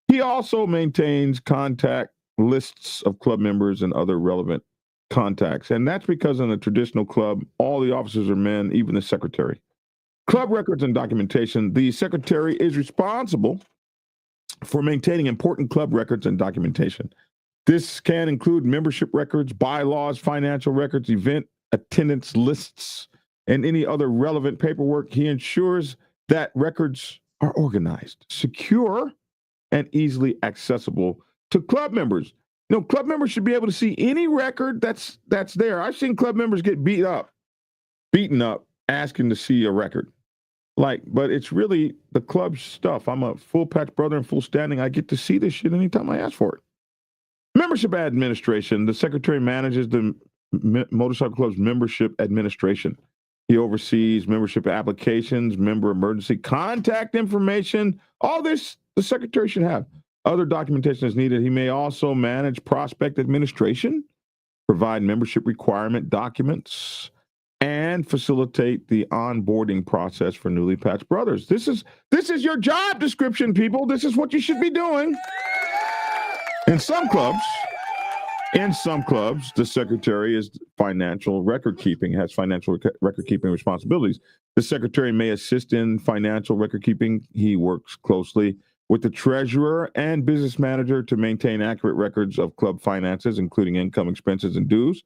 He also maintains contact lists of club members and other relevant contacts. And that's because in a traditional club, all the officers are men, even the secretary. Club records and documentation. The secretary is responsible for maintaining important club records and documentation. This can include membership records, bylaws, financial records, event attendance lists, and any other relevant paperwork. He ensures that records are organized, secure, and easily accessible to club members. Club members should be able to see any record that's there. I've seen club members get beaten up, asking to see a record. But it's really the club's stuff. I'm a full patch brother in full standing. I get to see this shit anytime I ask for it. Membership administration. The secretary manages the motorcycle club's membership administration. He oversees membership applications, member emergency contact information. All this the secretary should have. Other documentation is needed. He may also manage prospect administration, provide membership requirement documents, and facilitate the onboarding process for newly patched brothers. This is your job description, people. This is what you should be doing. In some clubs, the secretary is financial record keeping, has financial record keeping responsibilities. The secretary may assist in financial record keeping. He works closely with the treasurer and business manager to maintain accurate records of club finances, including income, expenses, and dues.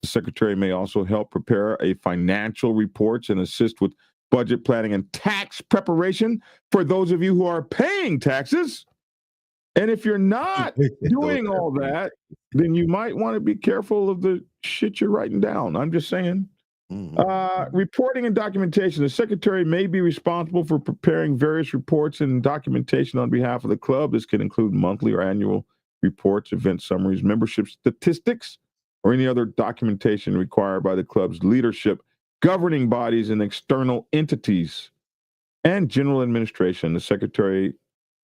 The secretary may also help prepare a financial reports and assist with budget planning and tax preparation for those of you who are paying taxes. And if you're not doing all that, then you might want to be careful of the shit you're writing down. I'm just saying. Reporting and documentation. The secretary may be responsible for preparing various reports and documentation on behalf of the club. This can include monthly or annual reports, event summaries, membership statistics, or any other documentation required by the club's leadership, governing bodies, and external entities. And general administration. The secretary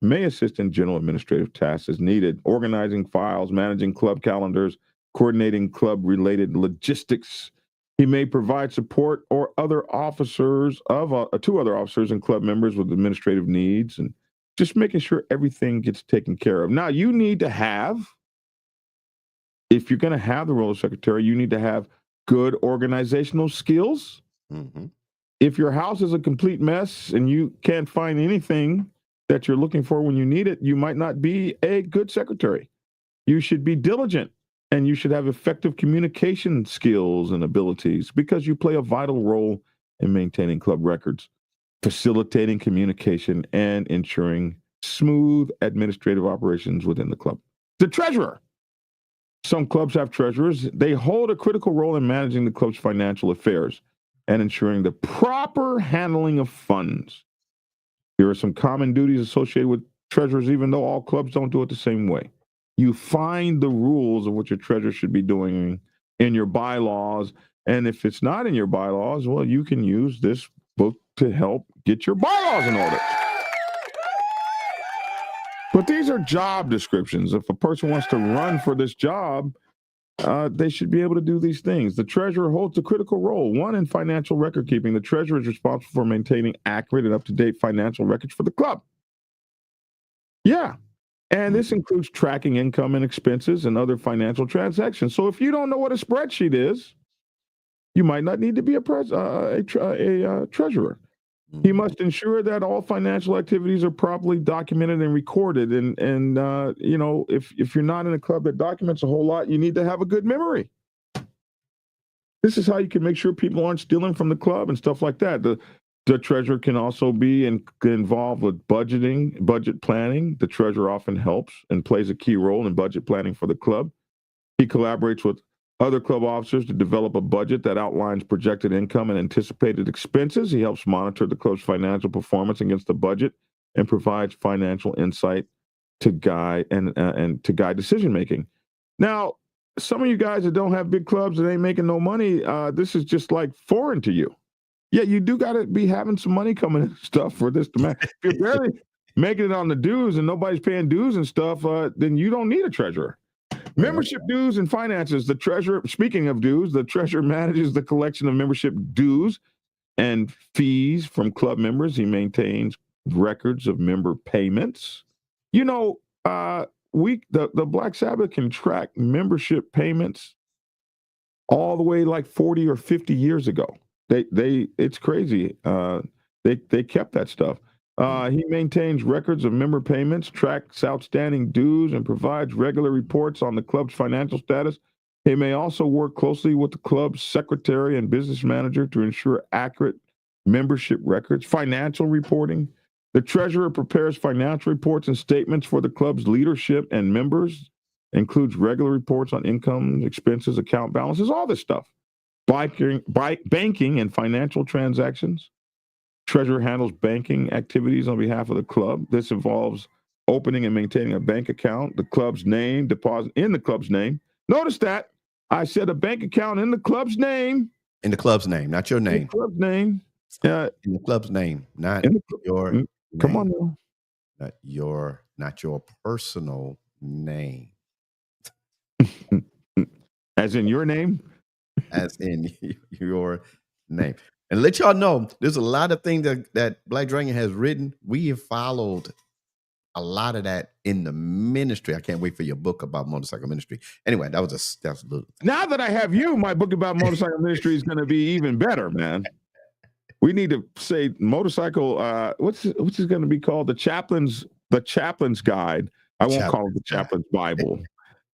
may assist in general administrative tasks as needed, organizing files, managing club calendars, coordinating club-related logistics. He may provide support or other officers to other officers and club members with administrative needs, and just making sure everything gets taken care of. Now, you need to have, if you're going to have the role of secretary, you need to have good organizational skills. Mm-hmm. If your house is a complete mess and you can't find anything that you're looking for when you need it, you might not be a good secretary. You should be diligent and you should have effective communication skills and abilities because you play a vital role in maintaining club records, facilitating communication, and ensuring smooth administrative operations within the club. The treasurer. Some clubs have treasurers. They hold a critical role in managing the club's financial affairs and ensuring the proper handling of funds. Here are some common duties associated with treasurers, even though all clubs don't do it the same way. You find the rules of what your treasurer should be doing in your bylaws. And if it's not in your bylaws, well, you can use this book to help get your bylaws in order. But these are job descriptions. If a person wants to run for this job, they should be able to do these things. The treasurer holds a critical role. One, in financial record keeping. The treasurer is responsible for maintaining accurate and up-to-date financial records for the club. Yeah. And this includes tracking income and expenses and other financial transactions. So if you don't know what a spreadsheet is, you might not need to be a treasurer. He must ensure that all financial activities are properly documented and recorded. And you know, if you're not in a club that documents a whole lot, you need to have a good memory. This is how you can make sure people aren't stealing from the club and stuff like that. The treasurer can also be involved with budgeting, budget planning. The treasurer often helps and plays a key role in budget planning for the club. He collaborates with other club officers to develop a budget that outlines projected income and anticipated expenses. He helps monitor the club's financial performance against the budget and provides financial insight to guide and to guide decision making. Now, some of you guys that don't have big clubs that ain't making no money, this is just like foreign to you. Yeah, you do got to be having some money coming and stuff for this to matter. If you're barely making it on the dues and nobody's paying dues and stuff, then you don't need a treasurer. Membership dues and finances. The treasurer, speaking of dues, the treasurer manages the collection of membership dues and fees from club members. He maintains records of member payments. You know, the Black Sabbath can track membership payments all the way like 40 or 50 years ago. It's crazy. They kept that stuff. He maintains records of member payments, tracks outstanding dues, and provides regular reports on the club's financial status. He may also work closely with the club's secretary and business manager to ensure accurate membership records, financial reporting. The treasurer prepares financial reports and statements for the club's leadership and members, includes regular reports on income, expenses, account balances, all this stuff. Banking and financial transactions. Treasurer handles banking activities on behalf of the club. This involves opening and maintaining a bank account, the club's name, deposit in the club's name. Notice that I said a bank account in the club's name. In the club's name, not your name. In the club's name. In the club's name, not your name. Come on now. Not your personal name. As in your name? As in your name. And let y'all know, there's a lot of things that Black Dragon has written. We have followed a lot of that in the ministry. I can't wait for your book about motorcycle ministry. Anyway, that was a little. Now that I have you, my book about motorcycle ministry is going to be even better, man. We need to say motorcycle. What's it going to be called? The chaplain's guide. I won't call it the chaplain's Bible.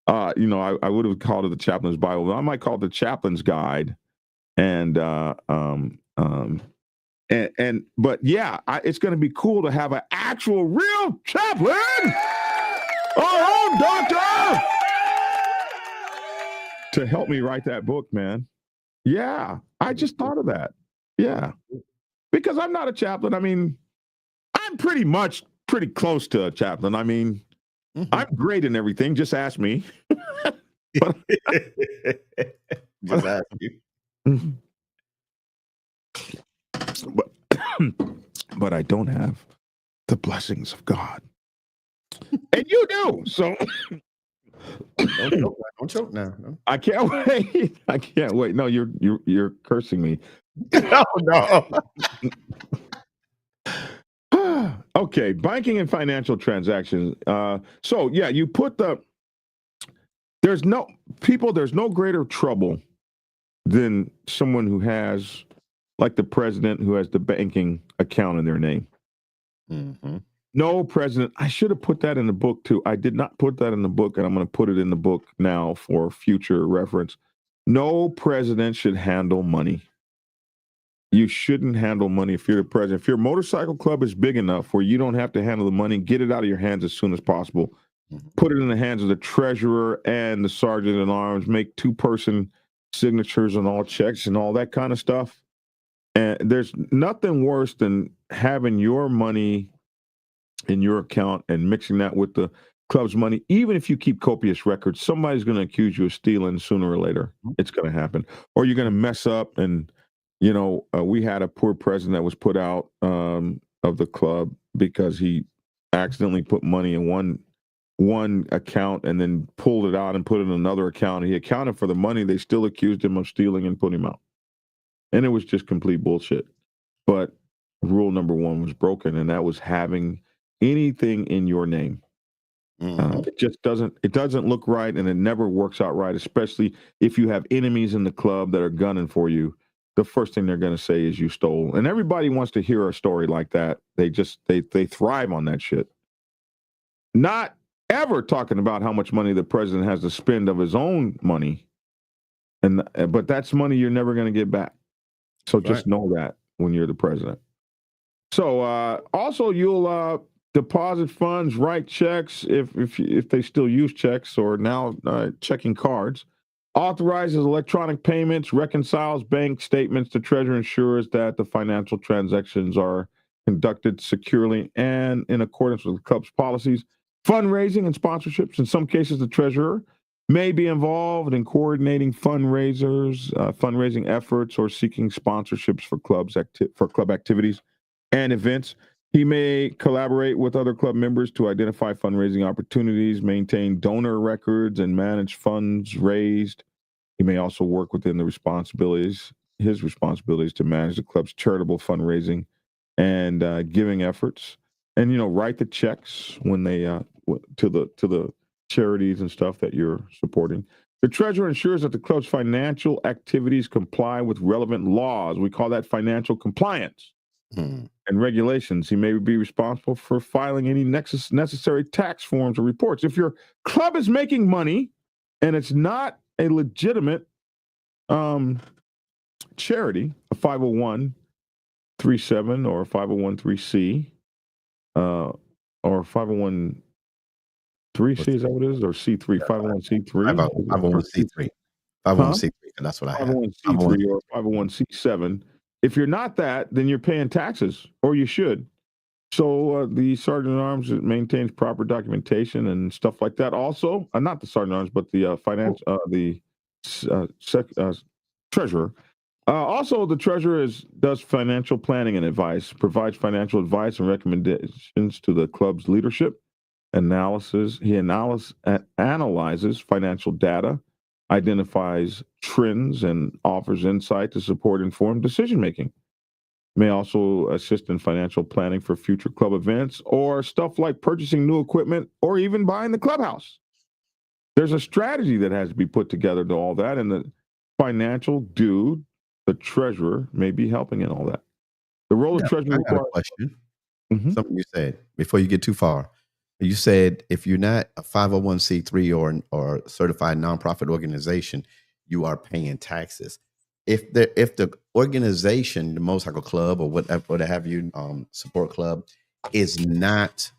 I would have called it the chaplain's Bible. But I might call it the chaplain's guide. But yeah, it's going to be cool to have an actual real chaplain, our own doctor, to help me write that book, man. Yeah, I just thought of that. Yeah, because I'm not a chaplain. I mean, I'm pretty close to a chaplain. I mean, I'm great in everything. Just ask me. Just ask you. But I don't have the blessings of God, and you do. So don't choke now. No. I can't wait. I can't wait. No, you're cursing me. No. Okay, banking and financial transactions. So yeah, you put there's no greater trouble than someone who has, like the president who has the banking account in their name. Mm-hmm. No president. I should have put that in the book too. I did not put that in the book, and I'm going to put it in the book now for future reference. No president should handle money. You shouldn't handle money if you're the president. If your motorcycle club is big enough where you don't have to handle the money, get it out of your hands as soon as possible. Mm-hmm. Put it in the hands of the treasurer and the sergeant at arms. Make 2-person signatures on all checks and all that kind of stuff. And there's nothing worse than having your money in your account and mixing that with the club's money. Even if you keep copious records, somebody's going to accuse you of stealing sooner or later. It's going to happen. Or you're going to mess up. And, we had a poor president that was put out of the club because he accidentally put money in one account and then pulled it out and put it in another account. He accounted for the money. They still accused him of stealing and put him out. And it was just complete bullshit. But rule number 1 was broken, and that was having anything in your name. It just doesn't look right, and it never works out right, especially if you have enemies in the club that are gunning for you. The first thing they're going to say is you stole. And everybody wants to hear a story like that. They thrive on that shit. Not ever talking about how much money the president has to spend of his own money. But that's money you're never going to get back. So just know that when you're the president. So also you'll deposit funds, write checks if they still use checks or now checking cards. authorizes electronic payments, reconciles bank statements. The treasurer ensures that the financial transactions are conducted securely and in accordance with the club's policies. Fundraising and sponsorships. In some cases, the treasurer may be involved in coordinating fundraising efforts, or seeking sponsorships for club activities and events. He may collaborate with other club members to identify fundraising opportunities, maintain donor records, and manage funds raised. He may also work within his responsibilities to manage the club's charitable fundraising and giving efforts, and write the checks when they to the charities and stuff that you're supporting. The treasurer ensures that the club's financial activities comply with relevant laws. We call that financial compliance and regulations. He may be responsible for filing any necessary tax forms or reports. If your club is making money and it's not a legitimate charity, a 501(c)(3) or a 501(c)(3), or 501(c)(3), is that what it is? Or C3, 501(c)(3)? 501(c)(3). 501(c)(3), and that's what I have. 501(c)(3) or 501(c)(7). If you're not that, then you're paying taxes, or you should. So the Sergeant at Arms maintains proper documentation and stuff like that. Also, not the Sergeant at Arms, but the treasurer. Also, the treasurer does financial planning and advice, provides financial advice and recommendations to the club's leadership. He analyzes financial data, identifies trends, and offers insight to support informed decision making. May also assist in financial planning for future club events or stuff like purchasing new equipment or even buying the clubhouse. There's a strategy that has to be put together to all that, and the financial dude, the treasurer, may be helping in all that. The role of treasurer requires a question. Something you said before you get too far. You said if you're not a 501(c)(3) or certified nonprofit organization, you are paying taxes. If the organization, the motorcycle club or whatever have you, support club, is not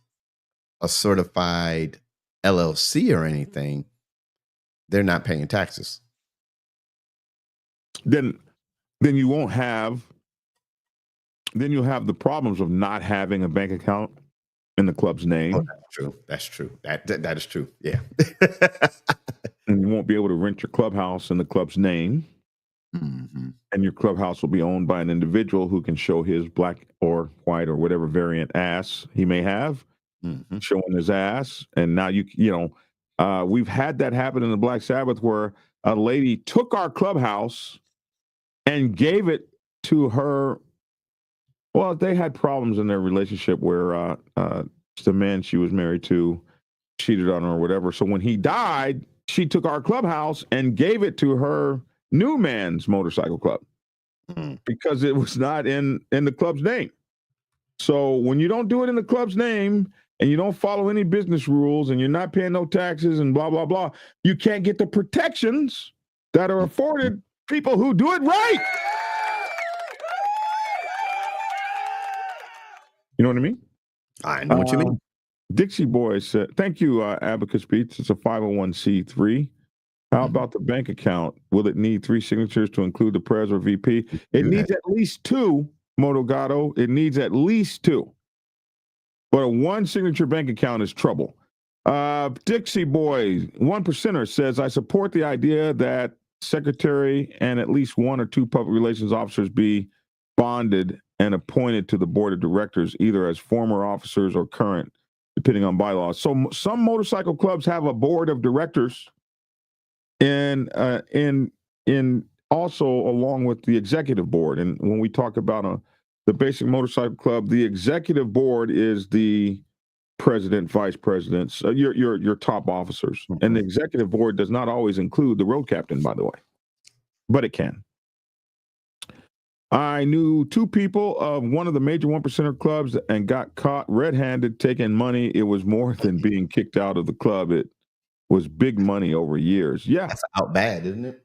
a certified LLC or anything, they're not paying taxes. Then you won't have. Then you'll have the problems of not having a bank account in the club's name. Oh, that's true. That is true. Yeah. And you won't be able to rent your clubhouse in the club's name. And your clubhouse will be owned by an individual who can show his black or white or whatever variant ass he may have, showing his ass. And now we've had that happen in the Black Sabbath, where a lady took our clubhouse and gave it to her. Well, they had problems in their relationship where the man she was married to cheated on her or whatever. So when he died, she took our clubhouse and gave it to her new man's motorcycle club because it was not in the club's name. So when you don't do it in the club's name and you don't follow any business rules and you're not paying no taxes and blah, blah, blah, you can't get the protections that are afforded people who do it right. You know what I mean? I know what you mean. Dixie Boy said, thank you, Abacus Beats. It's a 501(c)(3). How about the bank account? Will it need 3 signatures to include the pres or VP? It needs at least 2, Motogato. It needs at least 2. But a 1 signature bank account is trouble. Dixie Boy, 1%er, says, I support the idea that secretary and at least 1 or 2 public relations officers be bonded and appointed to the board of directors, either as former officers or current, depending on bylaws. So some motorcycle clubs have a board of directors, and also along with the executive board. And when we talk about the basic motorcycle club, the executive board is the president, vice presidents, your top officers. And the executive board does not always include the road captain, by the way, but it can. I knew 2 people of one of the major 1%er clubs and got caught red-handed taking money. It was more than being kicked out of the club. It was big money over years. Yeah. That's out bad, isn't it?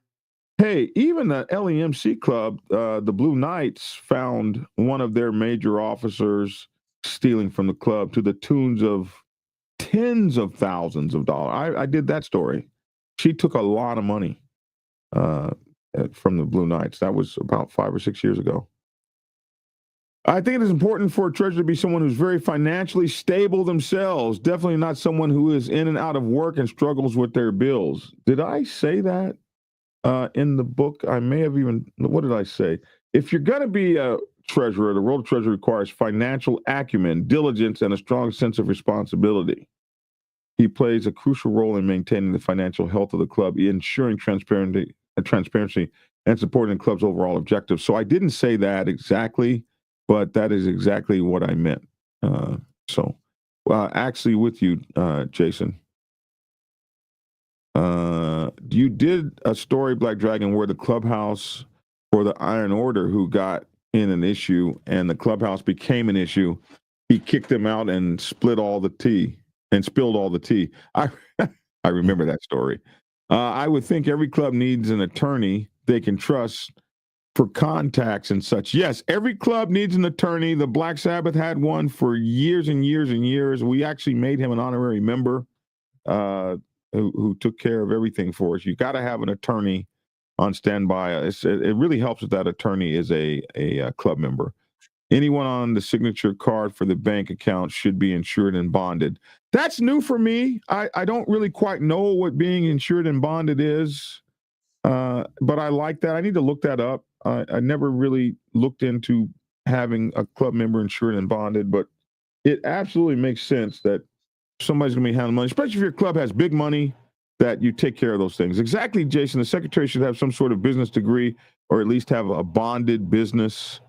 Hey, even the LEMC club, the Blue Knights, found one of their major officers stealing from the club to the tunes of tens of thousands of dollars. I did that story. She took a lot of money from the Blue Knights. That was about 5 or 6 years ago. I think it is important for a treasurer to be someone who's very financially stable themselves. Definitely not someone who is in and out of work and struggles with their bills. Did I say that in the book? I may have even, what did I say? If you're going to be a treasurer, the role of treasurer requires financial acumen, diligence, and a strong sense of responsibility. He plays a crucial role in maintaining the financial health of the club, ensuring transparency, and supporting the club's overall objectives. So I didn't say that exactly, but that is exactly what I meant. Actually, with you, Jason, you did a story, Black Dragon, where the clubhouse or the Iron Order, who got in an issue and the clubhouse became an issue, he kicked them out and split all the tea and spilled all the tea. I remember that story. I would think every club needs an attorney they can trust for contacts and such. Yes, every club needs an attorney. The Black Sabbath had one for years and years and years. We actually made him an honorary member who took care of everything for us. You got to have an attorney on standby. It really helps if that attorney is a club member. Anyone on the signature card for the bank account should be insured and bonded. That's new for me. I don't really quite know what being insured and bonded is, but I like that. I need to look that up. I never really looked into having a club member insured and bonded, but it absolutely makes sense that somebody's going to be handling money, especially if your club has big money, that you take care of those things. Exactly, Jason. The secretary should have some sort of business degree or at least have a bonded business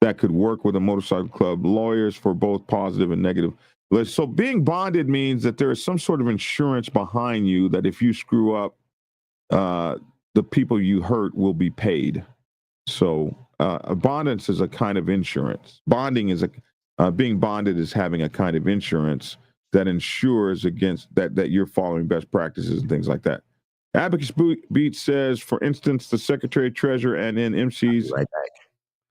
that could work with a motorcycle club. Lawyers for both positive and negative. So being bonded means that there is some sort of insurance behind you that if you screw up, the people you hurt will be paid. So bondage is a kind of insurance. Bonding is being bonded is having a kind of insurance that ensures against that you're following best practices and things like that. Abacus Beat says, for instance, the secretary, treasurer, and in MC's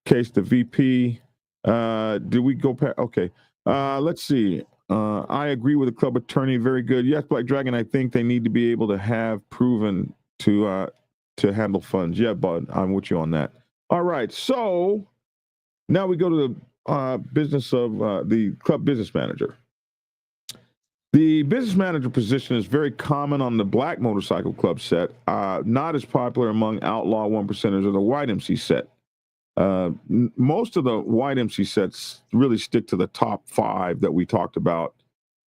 case, the VP. Did we go past? Okay. Let's see. I agree with the club attorney. Very good. Yes, Black Dragon. I think they need to be able to have proven to handle funds. Yeah, bud. I'm with you on that. All right. So now we go to the business of the club business manager. The business manager position is very common on the Black motorcycle club set, not as popular among outlaw one percenters or the white MC set. Most of the white MC sets really stick to the top 5 that we talked about,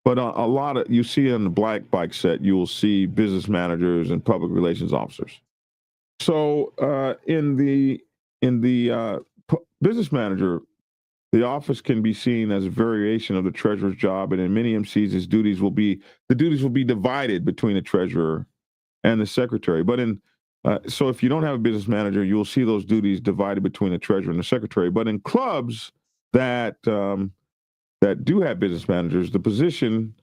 but a lot of, you see in the Black bike set, you will see business managers and public relations officers. So in the business manager, the office can be seen as a variation of the treasurer's job, and in many MCs, the duties will be divided between the treasurer and the secretary. But so if you don't have a business manager, you will see those duties divided between the treasurer and the secretary. But in clubs that do have business managers, the position,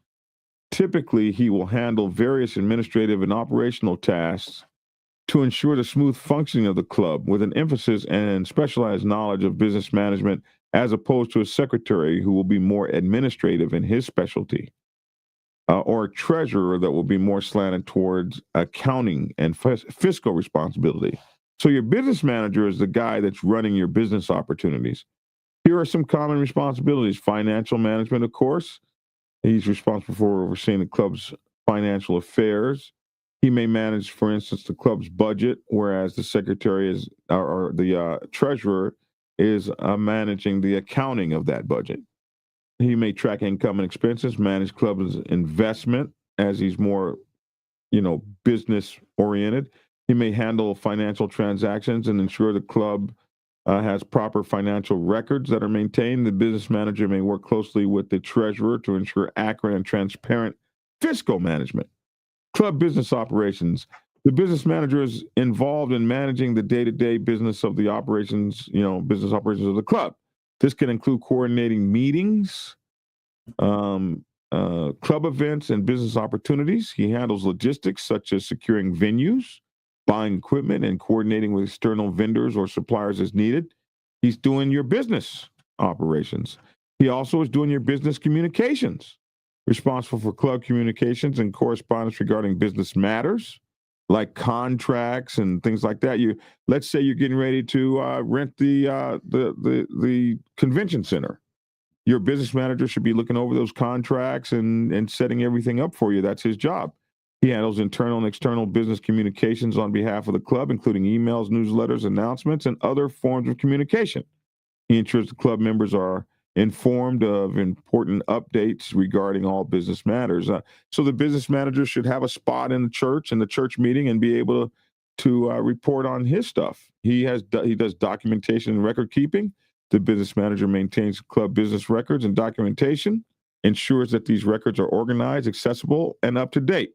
typically he will handle various administrative and operational tasks to ensure the smooth functioning of the club, with an emphasis and specialized knowledge of business management, as opposed to a secretary who will be more administrative in his specialty, or a treasurer that will be more slanted towards accounting and fiscal responsibility. So your business manager is the guy that's running your business opportunities. Here are some common responsibilities. Financial management, of course. He's responsible for overseeing the club's financial affairs. He may manage, for instance, the club's budget, whereas the secretary is, or the treasurer is managing the accounting of that budget. He may track income and expenses, manage club's investment, as he's more, business oriented. He may handle financial transactions and ensure the club has proper financial records that are maintained. The business manager may work closely with the treasurer to ensure accurate and transparent fiscal management. Club business operations. The business manager is involved in managing the day-to-day business of the operations, business operations of the club. This can include coordinating meetings, club events, and business opportunities. He handles logistics, such as securing venues, buying equipment, and coordinating with external vendors or suppliers as needed. He's doing your business operations. He also is doing your business communications, responsible for club communications and correspondence regarding business matters. like contracts and things like that. Let's say you're getting ready to rent the convention center. Your business manager should be looking over those contracts and setting everything up for you. That's his job. He handles internal and external business communications on behalf of the club, including emails, newsletters, announcements, and other forms of communication. He ensures the club members are informed of important updates regarding all business matters. So the business manager should have a spot in the church meeting, and be able to report on his stuff. He does documentation and record keeping. The business manager maintains club business records and documentation, ensures that these records are organized, accessible, and up to date.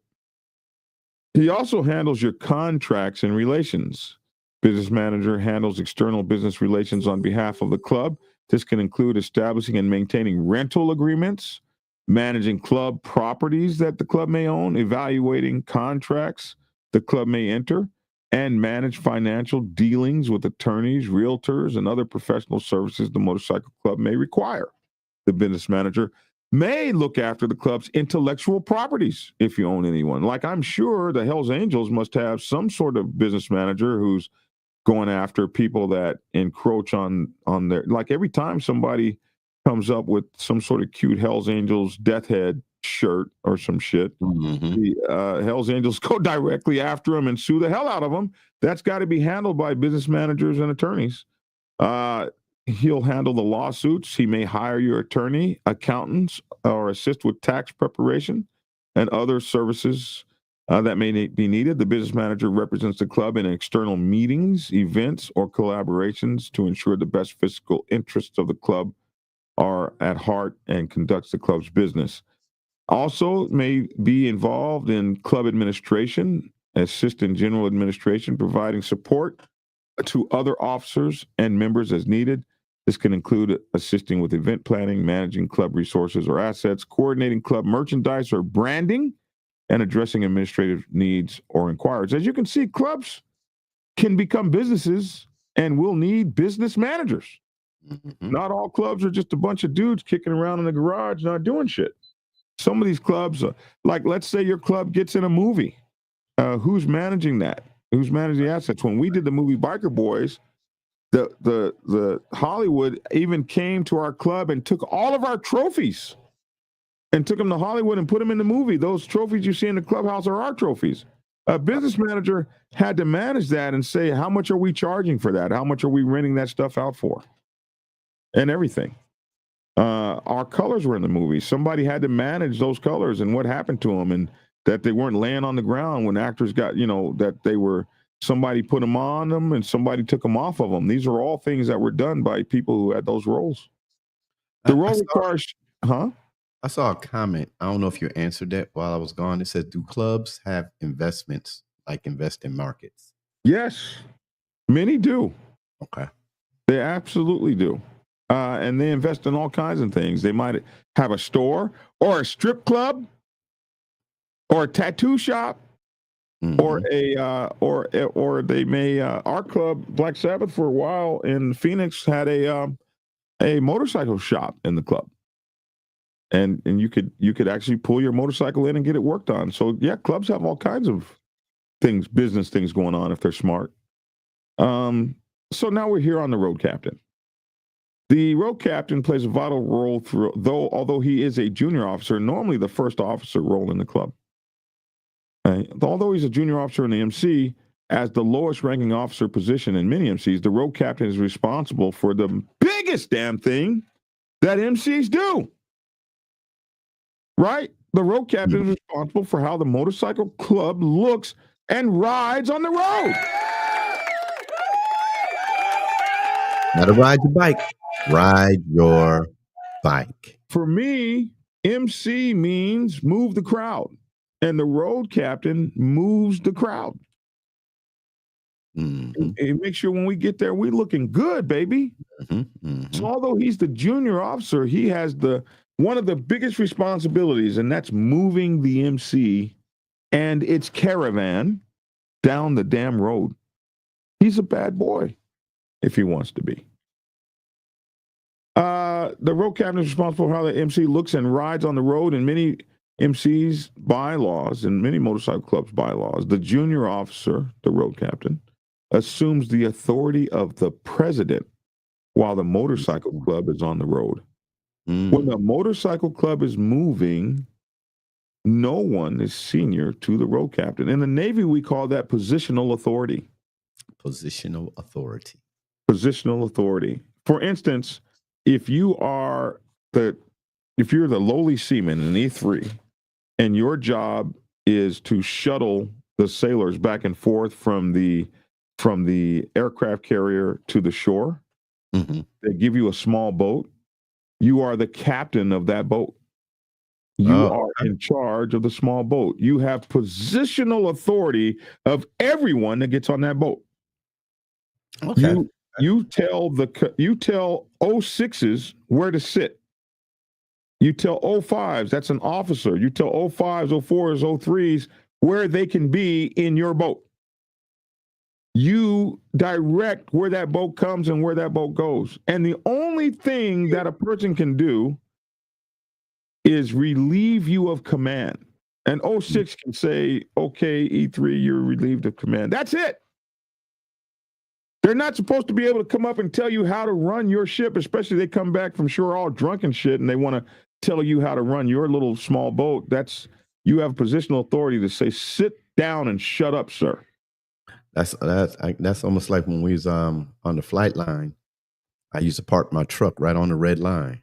He also handles your contracts and relations. Business manager handles external business relations on behalf of the club. This can include establishing and maintaining rental agreements, managing club properties that the club may own, evaluating contracts the club may enter, and manage financial dealings with attorneys, realtors, and other professional services the motorcycle club may require. The business manager may look after the club's intellectual properties if you own anyone. Like, I'm sure the Hells Angels must have some sort of business manager who's going after people that encroach on their, like, every time somebody comes up with some sort of cute Hells Angels death head shirt or some shit, the Hells Angels go directly after them and sue the hell out of them. That's got to be handled by business managers and attorneys. He'll handle the lawsuits. He may hire your attorney, accountants, or assist with tax preparation and other services that may be needed. The business manager represents the club in external meetings, events, or collaborations to ensure the best fiscal interests of the club are at heart and conducts the club's business. Also may be involved in club administration, assist in general administration, providing support to other officers and members as needed. This can include assisting with event planning, managing club resources or assets, coordinating club merchandise or branding, and addressing administrative needs or inquiries. As you can see, clubs can become businesses and will need business managers. Not all clubs are just a bunch of dudes kicking around in the garage not doing shit. Some of these clubs, like, let's say your club gets in a movie. Who's managing that? Who's managing the assets? When we did the movie Biker Boys, the Hollywood even came to our club and took all of our trophies and took them to Hollywood and put them in the movie. Those trophies you see in the clubhouse are our trophies. A business manager had to manage that and say, how much are we charging for that? How much are we renting that stuff out for? And everything. Our colors were in the movie. Somebody had to manage those colors and what happened to them, and that they weren't laying on the ground when actors got, that they were, somebody put them on them and somebody took them off of them. These are all things that were done by people who had those roles. The role requires, I saw a comment. I don't know if you answered that while I was gone. It said, do clubs have investments like invest in markets? Yes, many do. Okay. They absolutely do. And they invest in all kinds of things. They might have a store or a strip club or a tattoo shop, or they may. Our club, Black Sabbath, for a while in Phoenix, had a motorcycle shop in the club, and you could actually pull your motorcycle in and get it worked on. So yeah, clubs have all kinds of things, business things going on if they're smart. So now we're here on the road captain. The road captain plays a vital role although he is a junior officer, normally the first officer role in the club. Although he's a junior officer in the MC, as the lowest ranking officer position in many MCs, the road captain is responsible for the biggest damn thing that MCs do. Right? The road captain is responsible for how the motorcycle club looks and rides on the road. Not to ride your bike. Ride your bike. For me, MC means move the crowd, and the road captain moves the crowd. It makes sure when we get there, we're looking good, baby. So although he's the junior officer, he has one of the biggest responsibilities, and that's moving the MC and its caravan down the damn road. He's a bad boy if he wants to be. The road captain is responsible for how the MC looks and rides on the road, and many MC's bylaws and many motorcycle clubs' bylaws, the junior officer, the road captain, assumes the authority of the president while the motorcycle club is on the road. When the motorcycle club is moving, no one is senior to the road captain. In the Navy, we call that positional authority. Positional authority. Positional authority. For instance, if you're the lowly seaman in E3, and your job is to shuttle the sailors back and forth from the aircraft carrier to the shore, they give you a small boat. You are the captain of that boat. You are in charge of the small boat. You have positional authority of everyone that gets on that boat. Okay. You tell 06s where to sit. You tell 05s, that's an officer. You tell 05s, 04s, 03s where they can be in your boat. You direct where that boat comes and where that boat goes. And the only thing that a person can do is relieve you of command. And 06 can say, okay, E3, you're relieved of command. That's it. They're not supposed to be able to come up and tell you how to run your ship, especially they come back from shore all drunk and shit, and they want to tell you how to run your little small boat. You have positional authority to say, sit down and shut up, sir. That's almost like when we was on the flight line. I used to park my truck right on the red line.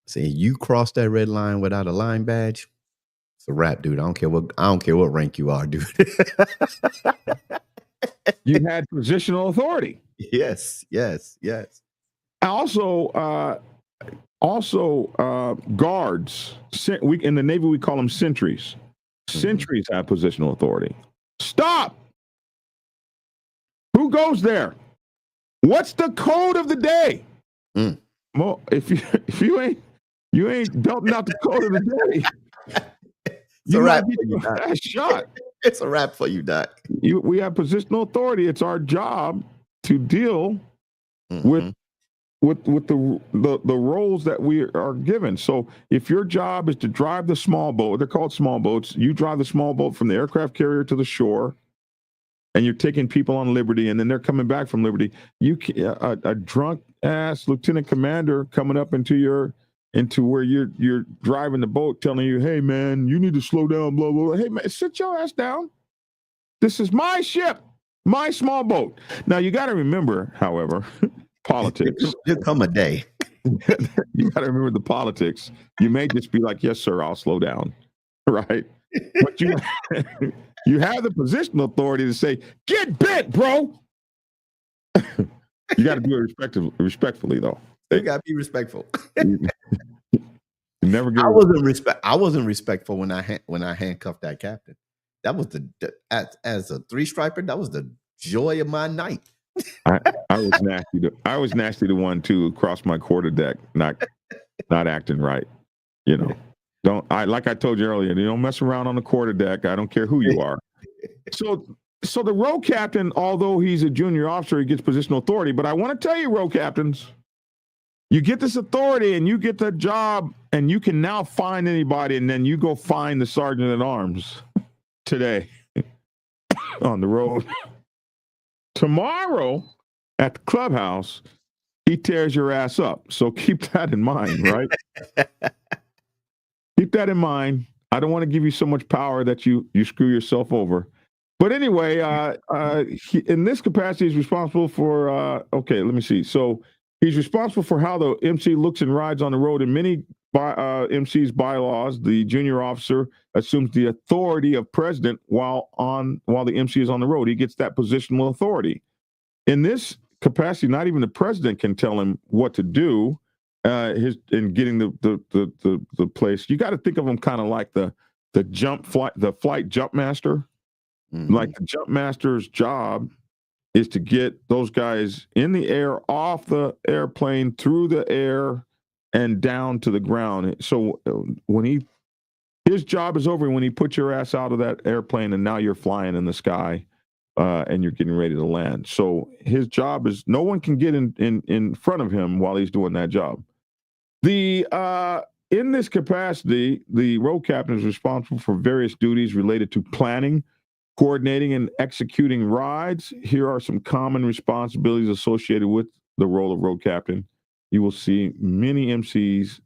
Saying you cross that red line without a line badge, it's a wrap, dude. I don't care what rank you are, dude. You had positional authority. Yes. Also, guards. In the Navy, we call them sentries. Sentries have positional authority. Stop. Who goes there? What's the code of the day? Well, if you ain't belting out the code of the day, it's a wrap for you, Doc. Shot. It's a wrap for you, Doc. We have positional authority. It's our job to deal with the roles that we are given. So if your job is to drive the small boat, they're called small boats. You drive the small boat from the aircraft carrier to the shore, and you're taking people on Liberty, and then they're coming back from Liberty. A drunk ass lieutenant commander coming up into where you're driving the boat, telling you, "Hey man, you need to slow down." Blah blah blah. Hey man, sit your ass down. This is my ship, my small boat. Now you got to remember, however, politics. There'll come a day. You got to remember the politics. You may just be like, "Yes, sir, I'll slow down," right? But you have the positional authority to say, "Get bent, bro." You got to do it respectfully, though. You got to be respectful. Never get. I wasn't respectful when I handcuffed that captain. That was as a three striper. That was the joy of my night. I was nasty. I was nasty to one too across my quarterdeck, not acting right. You know, like I told you earlier, you don't mess around on the quarterdeck. I don't care who you are. So the row captain, although he's a junior officer, he gets positional authority. But I want to tell you, row captains, you get this authority and you get the job, and you can now find anybody, and then you go find the sergeant at arms today on the road. Tomorrow at the clubhouse, he tears your ass up. So keep that in mind, right? Keep that in mind. I don't want to give you so much power that you screw yourself over. But anyway, in this capacity, he's responsible for, let me see. So he's responsible for how the MC looks and rides on the road. In many MC's bylaws, the junior officer assumes the authority of president while the MC is on the road. He gets that positional authority. In this capacity, not even the president can tell him what to do in getting the place. You got to think of him kind of like the flight jump master. Mm-hmm. Like the jump master's job is to get those guys in the air, off the airplane, through the air, and down to the ground. So when his job is over, when he puts your ass out of that airplane and now you're flying in the sky and you're getting ready to land. So his job is no one can get in front of him while he's doing that job. The in this capacity, the road captain is responsible for various duties related to planning, coordinating, and executing rides. Here are some common responsibilities associated with the role of road captain. You will see many MCs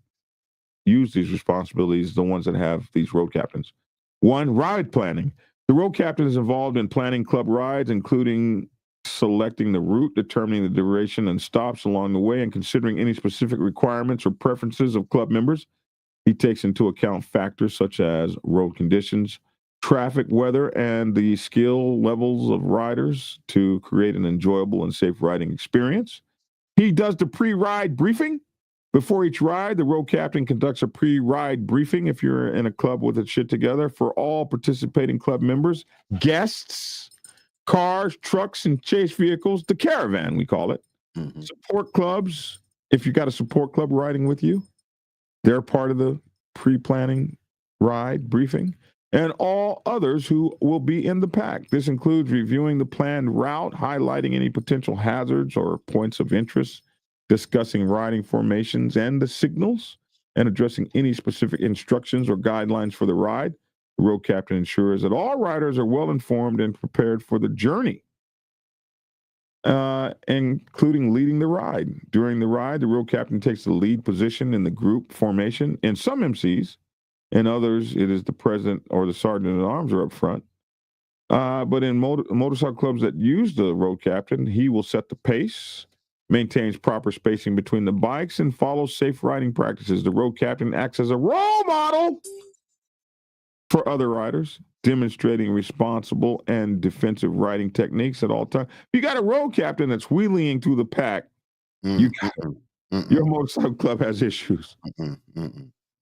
use these responsibilities, the ones that have these road captains. 1, ride planning. The road captain is involved in planning club rides, including selecting the route, determining the duration and stops along the way, and considering any specific requirements or preferences of club members. He takes into account factors such as road conditions, traffic, weather, and the skill levels of riders to create an enjoyable and safe riding experience. He does the pre-ride briefing. Before each ride, the road captain conducts a pre-ride briefing if you're in a club with it shit together for all participating club members, guests, cars, trucks, and chase vehicles, the caravan, we call it. Mm-hmm. Support clubs, if you got a support club riding with you, they're part of the pre-planning ride briefing, and all others who will be in the pack. This includes reviewing the planned route, highlighting any potential hazards or points of interest, discussing riding formations and the signals, and addressing any specific instructions or guidelines for the ride. The road captain ensures that all riders are well informed and prepared for the journey, including leading the ride. During the ride, the road captain takes the lead position in the group formation. In some MCs, in others, it is the president or the sergeant at arms are up front. But in motorcycle clubs that use the road captain, he will set the pace, maintains proper spacing between the bikes, and follows safe riding practices. The road captain acts as a role model for other riders, demonstrating responsible and defensive riding techniques at all times. If you got a road captain that's wheeling through the pack, your motorcycle club has issues.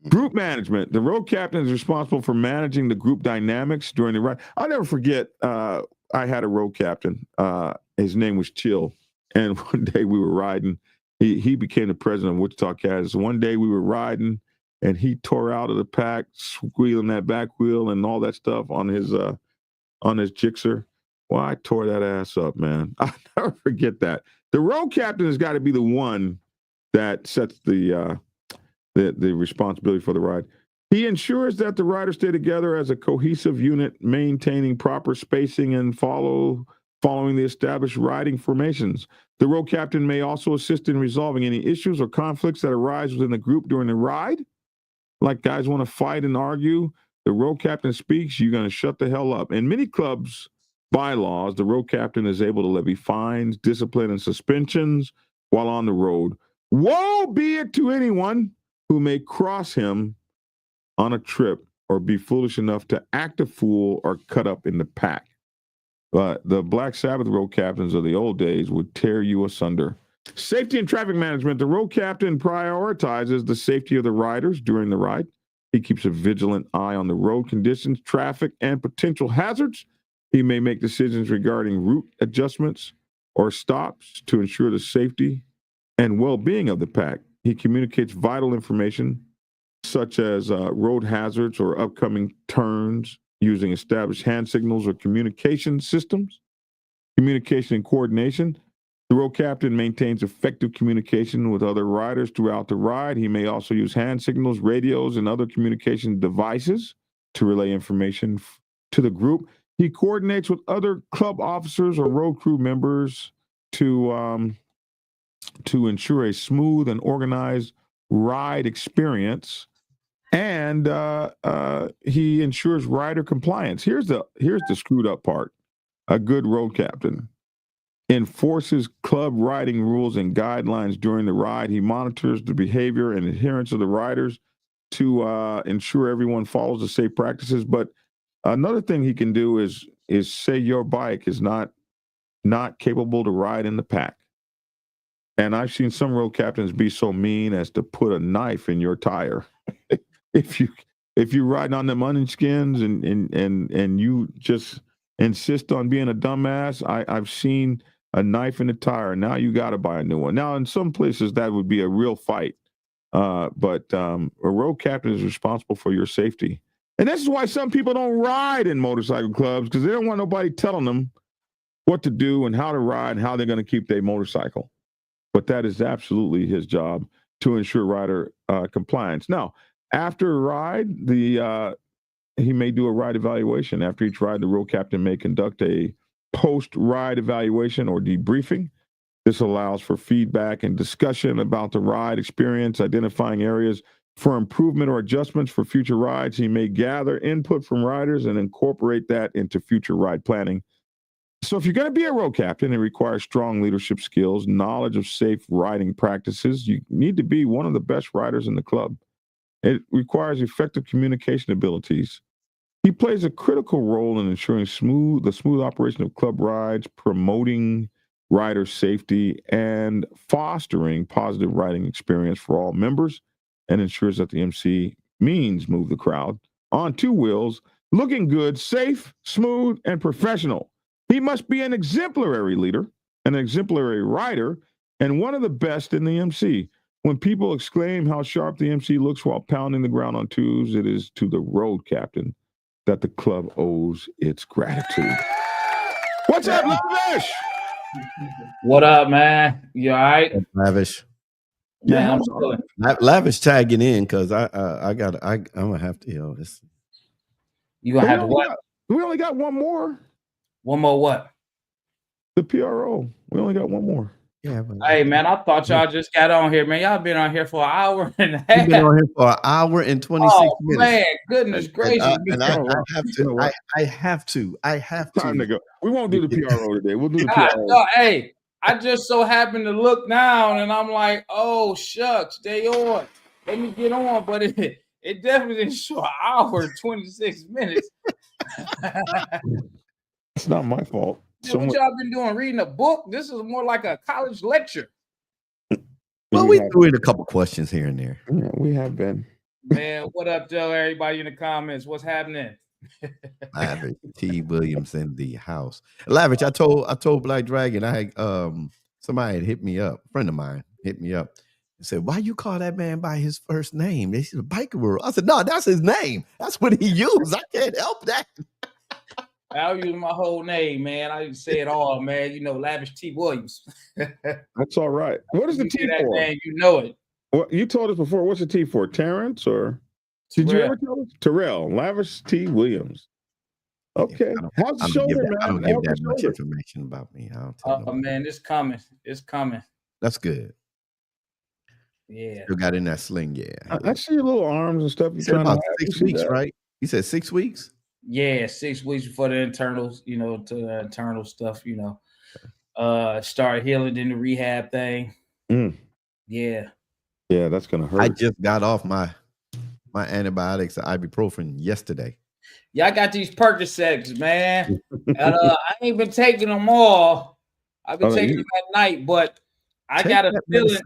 Group management. The road captain is responsible for managing the group dynamics during the ride. I'll never forget, I had a road captain. His name was Chill. And one day we were riding. He became the president of Wichita, Kansas. One day we were riding, and he tore out of the pack, squealing that back wheel and all that stuff on his Gixxer. Well, I tore that ass up, man. I'll never forget that. The road captain has got to be the one that sets the responsibility for the ride. He ensures that the riders stay together as a cohesive unit, maintaining proper spacing and following the established riding formations. The road captain may also assist in resolving any issues or conflicts that arise within the group during the ride. Like guys want to fight and argue, the road captain speaks, you're going to shut the hell up. In many clubs' bylaws, the road captain is able to levy fines, discipline, and suspensions while on the road. Woe be it to anyone who may cross him on a trip or be foolish enough to act a fool or cut up in the pack. But the Black Sabbath road captains of the old days would tear you asunder. Safety and traffic management. The road captain prioritizes the safety of the riders during the ride. He keeps a vigilant eye on the road conditions, traffic, and potential hazards. He may make decisions regarding route adjustments or stops to ensure the safety and well-being of the pack. He communicates vital information such as road hazards or upcoming turns using established hand signals or communication systems. Communication and coordination. The road captain maintains effective communication with other riders throughout the ride. He may also use hand signals, radios, and other communication devices to relay information to the group. He coordinates with other club officers or road crew members to ensure a smooth and organized ride experience. And he ensures rider compliance. Here's the screwed up part. A good road captain enforces club riding rules and guidelines during the ride. He monitors the behavior and adherence of the riders to ensure everyone follows the safe practices. But another thing he can do is say your bike is not capable to ride in the pack. And I've seen some road captains be so mean as to put a knife in your tire. If you're riding on them onion skins and you just insist on being a dumbass, I've seen a knife in the tire. Now you got to buy a new one. Now, in some places, that would be a real fight. But a road captain is responsible for your safety. And this is why some people don't ride in motorcycle clubs, because they don't want nobody telling them what to do and how to ride and how they're going to keep their motorcycle. But that is absolutely his job, to ensure rider compliance. Now, After a ride, he may do a ride evaluation. After each ride, the road captain may conduct a post-ride evaluation or debriefing. This allows for feedback and discussion about the ride experience, identifying areas for improvement or adjustments for future rides. He may gather input from riders and incorporate that into future ride planning. So if you're going to be a road captain, it requires strong leadership skills, knowledge of safe riding practices. You need to be one of the best riders in the club. It requires effective communication abilities. He plays a critical role in ensuring the smooth operation of club rides, promoting rider safety, and fostering positive riding experience for all members, and ensures that the MC means move the crowd on two wheels, looking good, safe, smooth, and professional. He must be an exemplary leader, an exemplary rider, and one of the best in the MC. When people exclaim how sharp the MC looks while pounding the ground on twos, it is to the road captain that the club owes its gratitude. What's up, Lavish? What up, man? You all right? Lavish. Man, Yeah, I'm chilling. Lavish tagging in because I'm gonna have to this. You gonna have to what? We only got one more. One more what? The PRO. We only got one more. Yeah, but Hey, man, I thought y'all just got on here, man. Y'all been on here for an hour and a we've been half. on here for an hour and 26 Oh minutes. man, goodness gracious! And I have to. Time to go. We won't do the PRO today. We'll do the God, PRO. no, hey, I just so happened to look down and I'm like, oh shucks, they on. Let me get on, but it definitely didn't show an hour and 26 minutes. It's not my fault. Man, what y'all been doing? Reading a book? This is more like a college lecture. Well, we threw in a couple questions here and there. Yeah, we have been. Man, what up, Joe? Everybody in the comments, what's happening? Lavish T Williams in the house. Lavish, I told Black Dragon, somebody had hit me up, a friend of mine hit me up and said, why you call that man by his first name? They said Biker World. I said, no, that's his name. That's what he used. I can't help that. I'll use my whole name, man. I didn't say it all, man. You know, Lavish T Williams. That's all right. What is the T that for? name, you know it. Well, you told us before. What's the T for? Terrence or did you ever tell us? Terrell. Lavish T Williams. Okay. How's the shoulder, man? I don't give that much information about me. Man, it's coming. It's coming. That's good. Yeah. You got in that sling, yeah. I see your little arms and stuff. You said about 6 weeks, right? You said 6 weeks? Yeah, 6 weeks before the internals, you know, to the internal stuff, you know. Start healing in the rehab thing. Yeah. Yeah, that's gonna hurt. I just got off my antibiotics, ibuprofen, yesterday. Yeah, I got these Percocets, man. And, I ain't been taking them all. I've been taking them at night, but I got a feeling,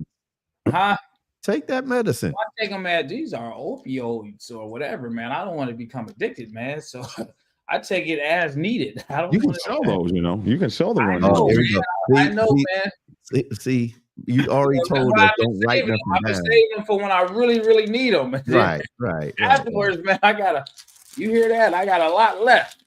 Take that medicine. I take them these are opioids or whatever, man. I don't want to become addicted, man. So I take it as needed. You can sell those, you know. You can sell the ones. I know, man. See, you already told us don't write nothing down. I've been saving them for when I really, really need them. Right. Afterwards, man, you hear that? I got a lot left.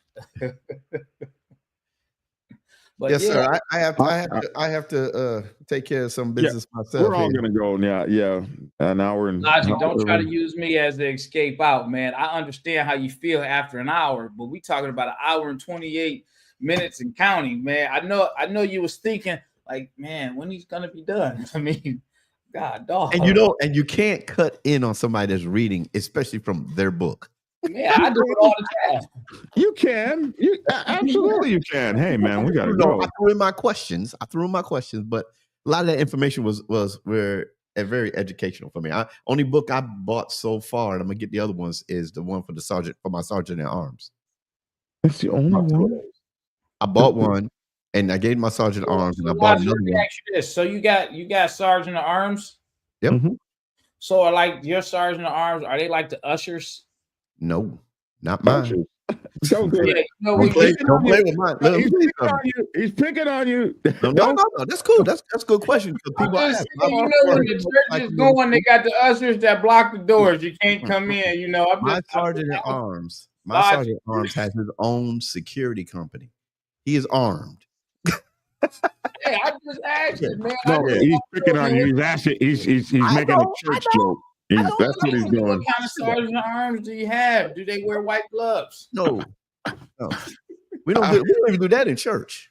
But yes, sir. I have to take care of some business myself. We're all gonna go now. Yeah, an hour and. Logic, don't try to use me as the escape out, man. I understand how you feel after an hour, but we talking about an hour and 28 minutes and counting, man. I know you was thinking like, man, when he's gonna be done. I mean, God, dog. And you can't cut in on somebody that's reading, especially from their book. Yeah, I do it all the time. You can. Absolutely you can. Hey, man, we gotta go. I threw in my questions, but a lot of that information was very educational for me. Only book I bought so far, and I'm gonna get the other ones, is the one for my sergeant at arms. That's the only one. I bought one, and I gave my sergeant at arms, and I bought another one. So you got sergeant at arms? Yep. Mm-hmm. So are like your sergeant at arms? Are they like the ushers? No, not mine. Don't play with mine. He's picking on you. No. That's cool. That's a good question. People ask. When the church is going, they got the ushers that block the doors. You can't come in. You know, my sergeant at arms has his own security company. He is armed. Hey, I just asked you, man. No, he's picking on you. He's making a church joke. That's what he's doing. What kind of sergeant arms do you have? Do they wear white gloves? No. We don't even do that in church.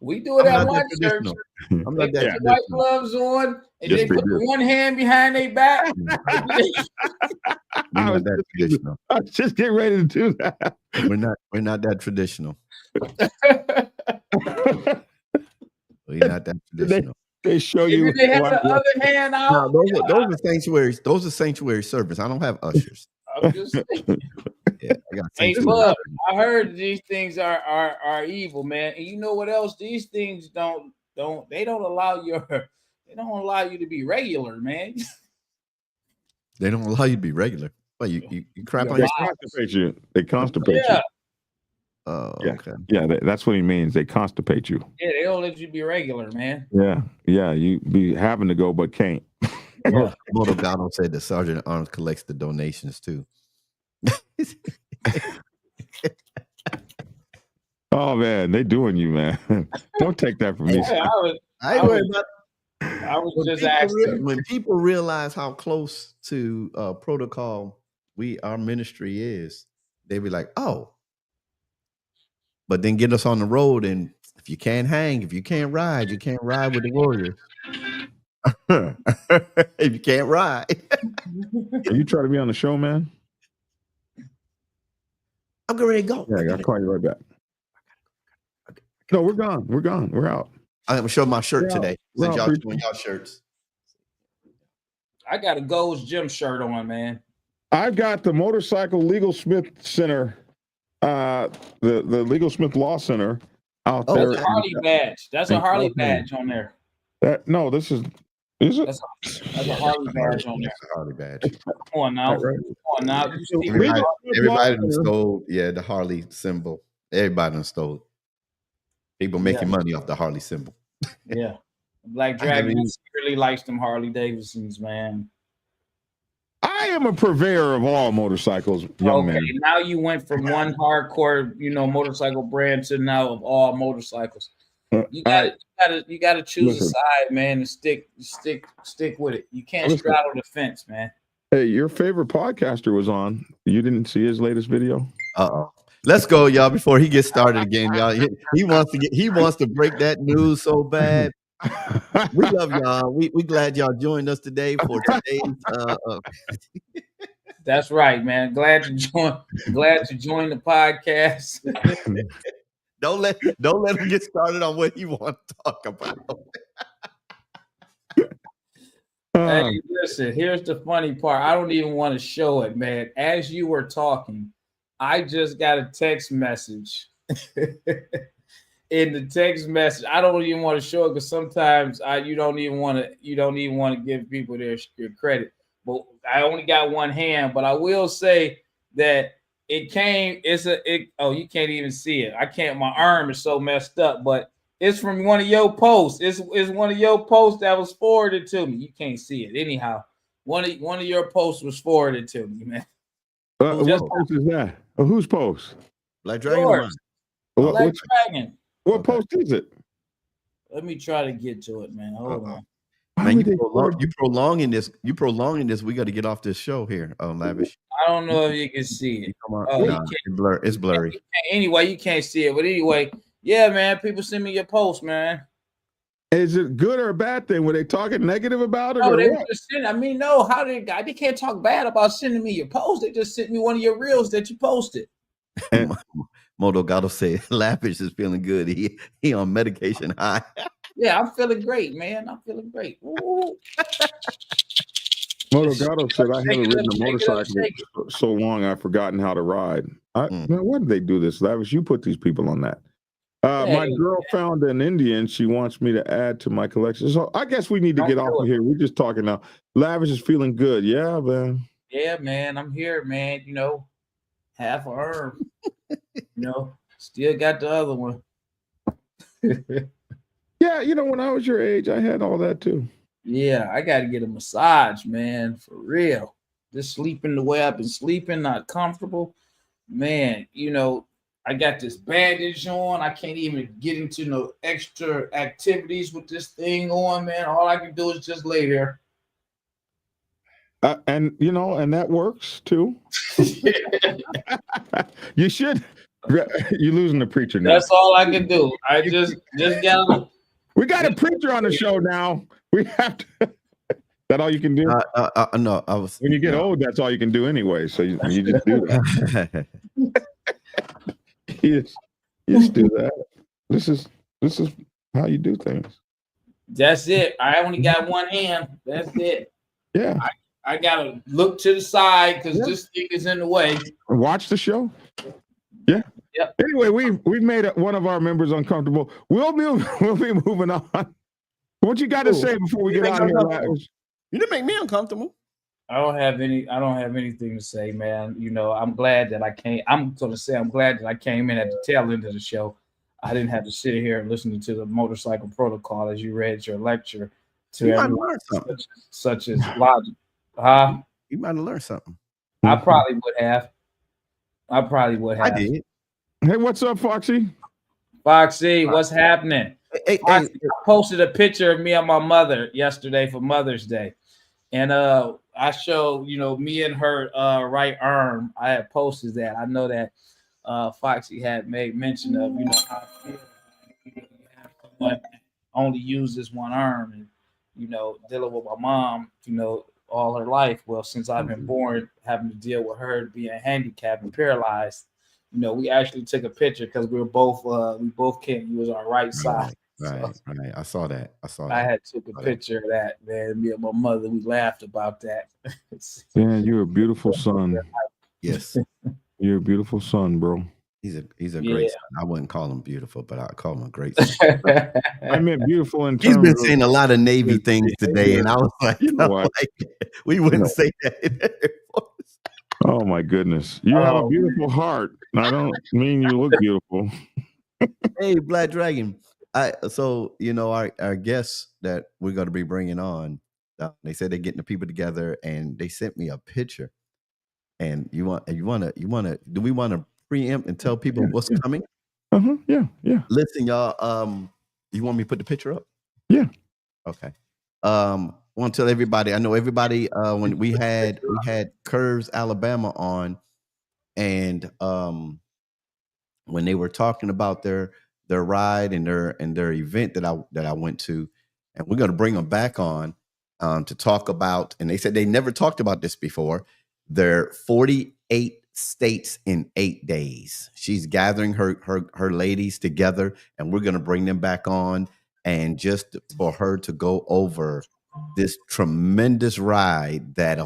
We do it at my church. I'm not they put white gloves on, and they put one hand behind their back. We're not that traditional. I was just getting ready to do that. We're not that traditional. We're not that traditional. They show you. They have the other hand out. No, those are sanctuaries. Those are sanctuary service. I don't have ushers. I'm just saying. Yeah, hey, look, I heard these things are evil, man. And you know what else? These things don't allow you to be regular, man. They don't allow you to be regular. Well, you crap on yourself. Constipate you. They constipate you. Oh, yeah. Okay. Yeah, that's what he means. They constipate you. Yeah, they don't let you be regular, man. Yeah. You be having to go but can't. Moto Gado said the Sergeant at Arms collects the donations too. Oh man, they doing you, man. Don't take that from me. Yeah, I was just asking. When people realize how close to protocol our ministry is, they be like, "Oh," but then get us on the road, and if you can't hang, if you can't ride, you can't ride with the Warriors. If you can't ride, are you trying to be on the show, man? I'm ready to go. Yeah, I'll call you right back. No, we're gone. We're out. I'm gonna show my shirt today. Since y'all doing y'all shirts. I got a Gold's Gym shirt on, man. I've got the Motorcycle Legal Smith Center, the Legal Smith Law Center out there. That's a Harley badge. That's a Harley badge on there. No, this is it? That's a Harley badge on there. That's a Harley badge. Come on now. Right. Come on now. Everybody done stole, the Harley symbol. Everybody done stole it. People making money off the Harley symbol. Yeah. Black Dragon really likes them Harley Davidsons, man. I am a purveyor of all motorcycles, young man. Now you went from one hardcore, motorcycle brand to now of all motorcycles. You gotta choose a side, man, and stick with it. You can't straddle the fence, man. Hey, your favorite podcaster was on. You didn't see his latest video? Let's go, y'all, before he gets started again, y'all. He wants to break that news so bad. We love y'all. We glad y'all joined us today for today's That's right, man. Glad to join the podcast. Don't let him get started on what he wants to talk about. Hey, listen, here's the funny part. I don't even want to show it, man. As you were talking, I just got a text message. In the text message, I don't even want to show it because sometimes you don't even want to give people their credit. But I only got one hand, but I will say that it came. You can't even see it. I can't. My arm is so messed up, but it's from one of your posts. It's one of your posts that was forwarded to me. You can't see it anyhow. One of your posts was forwarded to me, man. What post is that? Whose post? Black Dragon. Black Dragon. What post is it? Let me try to get to it, man. Hold on. Man, you prolonging this. We got to get off this show here, Lavish. I don't know if you can see it. Come on. It's blurry. Anyway, you can't see it. But anyway, yeah, man, people send me your post, man. Is it good or a bad thing? Were they talking negative about it? No, they were just sending. No, how did they can't talk bad about sending me your post. They just sent me one of your reels that you posted. Moto Gato said Lavish is feeling good. He on medication high. Yeah, I'm feeling great, man. I'm feeling great. Ooh. Moto Gato said I haven't ridden a motorcycle so long I've forgotten how to ride. Man, why did they do this, Lavish? You put these people on that. My girl found an Indian she wants me to add to my collection. So I guess we need to get off of here. We're just talking now. Lavish is feeling good. Yeah, man. Yeah, man. I'm here, man. Half a arm. Still got the other one. Yeah, when I was your age, I had all that too. Yeah, I got to get a massage, man, for real. Just sleeping the way I've been sleeping, not comfortable. Man, I got this bandage on. I can't even get into no extra activities with this thing on, man. All I can do is just lay there. And and that works too. You should. You're losing the preacher now. That's all I can do. I just gotta. We got a preacher on the show now. We have to. That all you can do? No, I was. When you get old, that's all you can do anyway. So you just do that. you just do that. This is how you do things. That's it. I only got one hand. That's it. Yeah. I gotta look to the side because this thing is in the way. Watch the show. Yeah. Yep. Anyway, we've made one of our members uncomfortable. We'll be moving on. What you got to say before we get out of here? You didn't make me uncomfortable. I don't have anything to say, man. I'm glad that I came. I'm glad that I came in at the tail end of the show. I didn't have to sit here and listen to the motorcycle protocol as you read your lecture to everyone such as logic. You might have learned something. I probably would have. I did. Hey, what's up, Foxy? Foxy, what's happening? Hey, I posted a picture of me and my mother yesterday for Mother's Day. And I showed, me and her right arm. I had posted that. I know that Foxy had made mention of, how I feel. You have someone only uses one arm and, dealing with my mom, all her life. Well, since I've been born, having to deal with her being handicapped and paralyzed, we actually took a picture because we both can't use our right side. Right. I saw that. I had took a picture of that, man. Me and my mother, we laughed about that. Man, you're a beautiful son. Yes. You're a beautiful son, bro. He's a great son. I wouldn't call him beautiful, but I'd call him a great son. I meant beautiful in terms He's been saying a lot of Navy things today, and I was like, we wouldn't say that. Oh my goodness. You have a beautiful heart. I don't mean you look beautiful. Hey, Black Dragon. So our guests that we're going to be bringing on, they said they're getting the people together, and they sent me a picture. And do we want to preempt and tell people what's coming? Yeah. Listen, y'all. You want me to put the picture up? Yeah. Okay. Want to tell everybody. I know everybody. When we had Curves Alabama on, and when they were talking about their ride and their event that I went to, and we're going to bring them back on to talk about. And they said they never talked about this before. They're 48 states in 8 days. She's gathering her ladies together, and we're going to bring them back on, and just for her to go over this tremendous ride that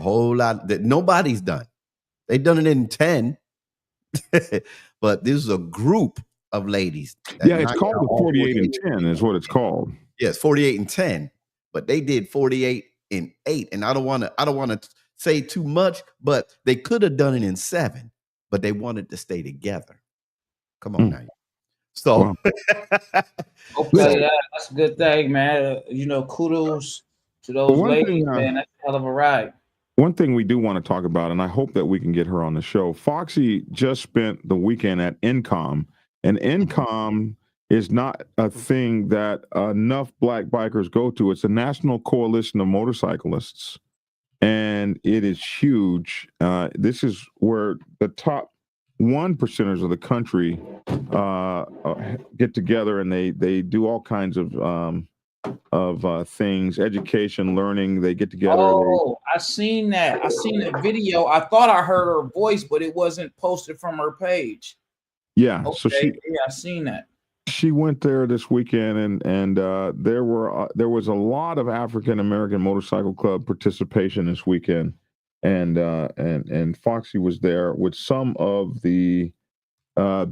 nobody's done. They've done it in 10, but this is a group of ladies. Yeah, it's called the 48 and 10 is what it's called. Yes, 48 and 10, but they did 48 and 8, and I don't want to say too much, but they could have done it in 7, but they wanted to stay together. Come on now. So okay, that's a good thing, man. Kudos to those ladies, man. That's a hell of a ride. One thing we do want to talk about, and I hope that we can get her on the show. Foxy just spent the weekend at NCOM, and NCOM is not a thing that enough black bikers go to. It's a national coalition of motorcyclists, and it is huge. This is where the top 1%ers of the country get together, and they do all kinds of things, education, learning. They get together. Oh, I seen that. I seen the video. I thought I heard her voice, but it wasn't posted from her page. Yeah. Okay. So I seen that. She went there this weekend, and there was a lot of African American motorcycle club participation this weekend, and Foxy was there with some of the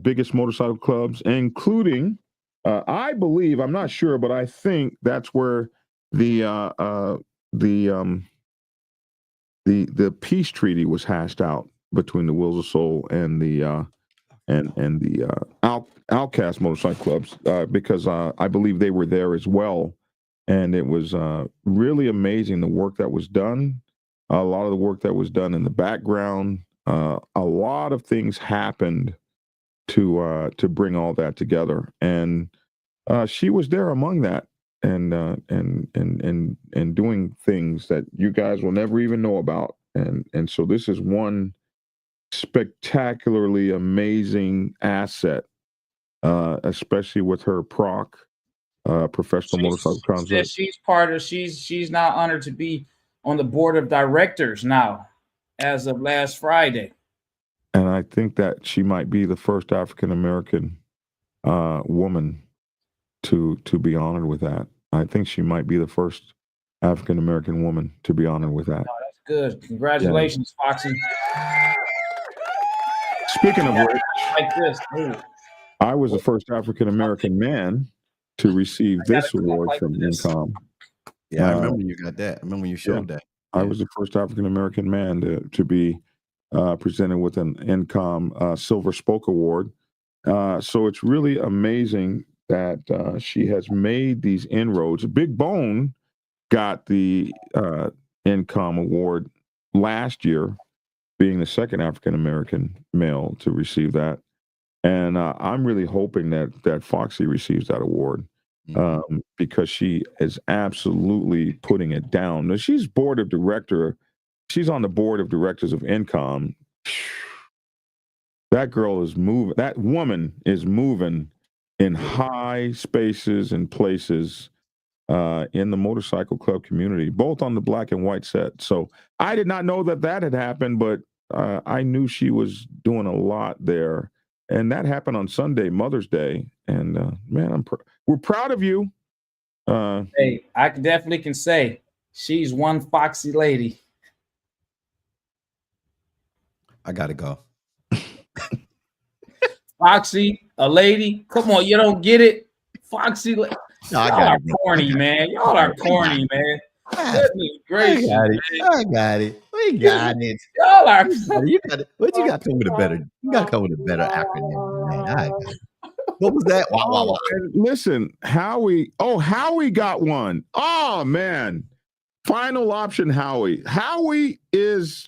biggest motorcycle clubs, including. I believe, I'm not sure, but I think that's where the peace treaty was hashed out between the Wheels of Soul and the Outcast motorcycle clubs, because I believe they were there as well, and it was really amazing the work that was done. A lot of the work that was done in the background, a lot of things happened to bring all that together, and she was there among that. and doing things that you guys will never even know about. And so this is one spectacularly amazing asset, especially with her professional motorcycle concept. She's now honored to be on the board of directors now, as of last Friday. And I think that she might be the first African American woman to be honored with that. I think she might be the first African American woman to be honored with that. Oh, that's good. Congratulations, yeah. Foxy. Speaking of which, like this, I was the first African American man to receive this award from INCOM. Yeah, I remember you got that. I remember you showed that. I was the first African American man to be presented with an INCOM Silver Spoke Award. So it's really amazing that she has made these inroads. Big Bone got the INCOM Award last year, being the second African American male to receive that. And I'm really hoping that Foxy receives that award because she is absolutely putting it down. Now, she's She's on the board of directors of INCOM. That girl is moving. That woman is moving in high spaces and places in the motorcycle club community, both on the black and white set. So I did not know that had happened, but I knew she was doing a lot there. And that happened on Sunday, Mother's Day. And man, we're proud of you. Hey, I definitely can say she's one foxy lady. I gotta go. Foxy, a lady. Come on, you don't get it. Foxy, y'all are corny, man. Y'all are corny, man. Goodness gracious, I got it. We got it. Y'all are. You got it. What you got to come with a better? You got to come with a better acronym, man. What was that? Wow. Listen, Howie. Oh, Howie got one. Oh man, final option, Howie. Howie is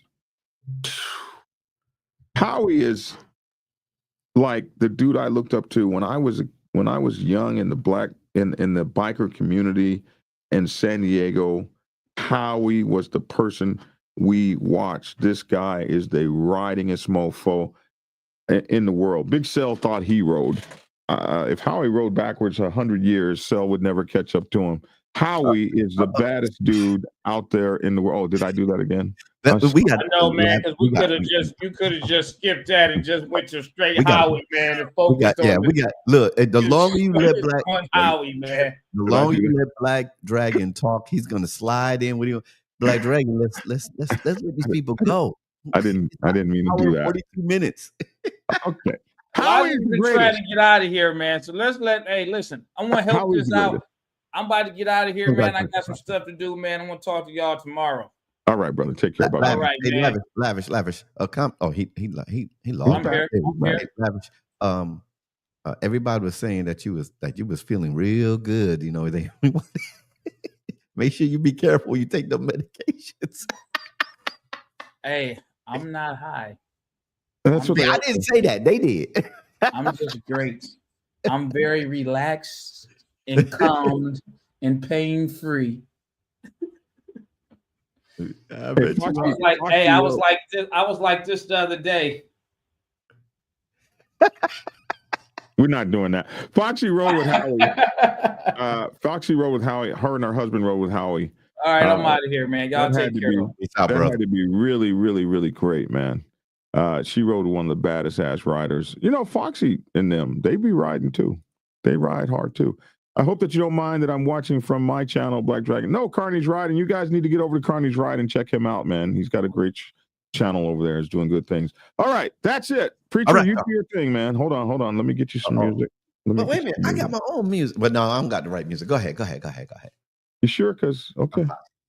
like the dude I looked up to when I was young in the biker community in San Diego. Howie was the person we watched. This guy is the ridingest mofo in the world. Big Cell thought he rode. If Howie rode backwards 100 years, Cell would never catch up to him. Howie is the baddest dude out there in the world. Oh, did I do that again? I know, man, because you could have just skipped that and just went to straight Howie, man, and focused on look, the longer you let Howie, man. The longer you let Black Dragon talk, he's gonna slide in with you. Black Dragon, let's let these people go. I didn't mean to do that. 42 minutes. Okay. Howie's been trying to get out of here, man. So listen, I want to help this out. I'm about to get out of here, man. I got some stuff to do, man. I'm gonna talk to y'all tomorrow. All right, brother. Take care. All right, man. Lavish. He lost. I'm here. Lavish. Everybody was saying that you was feeling real good. You know, they make sure you be careful when you take the medications. Hey, I'm not high. I didn't say that. They did. I'm just great. I'm very relaxed and calmed and pain-free. I was like this the other day. We're not doing that. Foxy rode with Howie. Foxy rode with Howie. Her and her husband rode with Howie. All right, I'm out of here, man. Y'all take care. That had to be really, really, really great, man. She rode one of the baddest ass riders. You know, Foxy and them, they be riding too. They ride hard too. I hope that you don't mind that I'm watching from my channel, Black Dragon. No, Carney's Riding. You guys need to get over to Carney's Ride and check him out, man. He's got a great channel over there. He's doing good things. All right, that's it. Preacher, you do your thing, man. Hold on. Let me get you some music. But wait a minute. I got my own music. But no, I don't got the right music. Go ahead. You sure? Okay.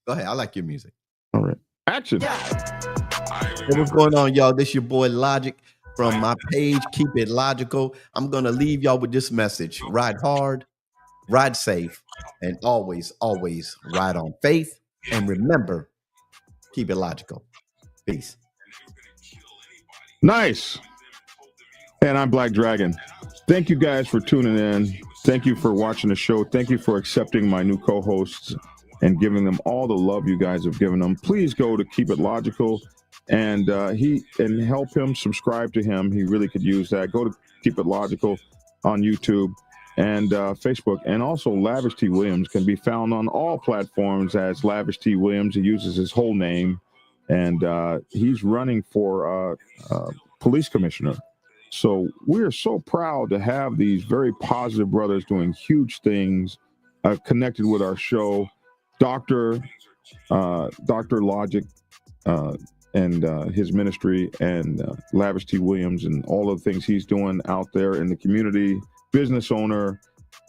Go ahead. I like your music. All right. Action. Hey, what's going on, y'all? This your boy Logic from my page. Keep it logical. I'm going to leave y'all with this message. Ride hard, ride safe, and always, always ride on faith. And remember, keep it logical. Peace. Nice. And I'm Black Dragon. Thank you guys for tuning in. Thank you for watching the show. Thank you for accepting my new co-hosts and giving them all the love you guys have given them. Please go to Keep It Logical and help him, subscribe to him. He really could use that. Go to Keep It Logical on YouTube and Facebook. And also Lavish T Williams can be found on all platforms as Lavish T Williams. He uses his whole name, and he's running for police commissioner. So we're so proud to have these very positive brothers doing huge things connected with our show. Dr. Logic and his ministry, and Lavish T Williams and all of the things he's doing out there in the community, business owner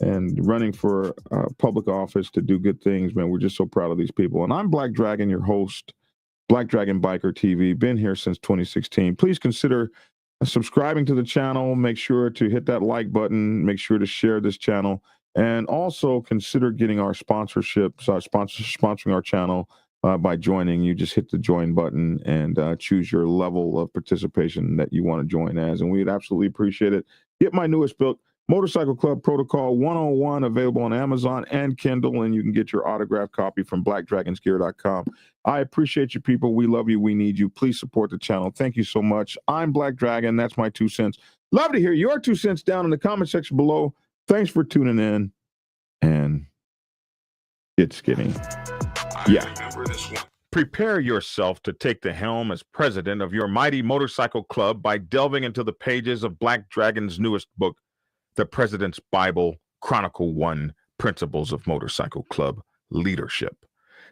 and running for public office to do good things, man. We're just so proud of these people. And I'm Black Dragon, your host, Black Dragon Biker TV, been here since 2016. Please consider subscribing to the channel. Make sure to hit that like button. Make sure to share this channel, and also consider getting our sponsorships, sponsoring our channel by joining. You just hit the join button and choose your level of participation that you want to join as, and we'd absolutely appreciate it. Get my newest book, Motorcycle Club Protocol 101, available on Amazon and Kindle, and you can get your autographed copy from blackdragonsgear.com. I appreciate you, people. We love you. We need you. Please support the channel. Thank you so much. I'm Black Dragon. That's my 2 cents. Love to hear your 2 cents down in the comment section below. Thanks for tuning in, and get skinny. Yeah. Prepare yourself to take the helm as president of your mighty motorcycle club by delving into the pages of Black Dragon's newest book, The President's Bible, Chronicle 1, Principles of Motorcycle Club Leadership.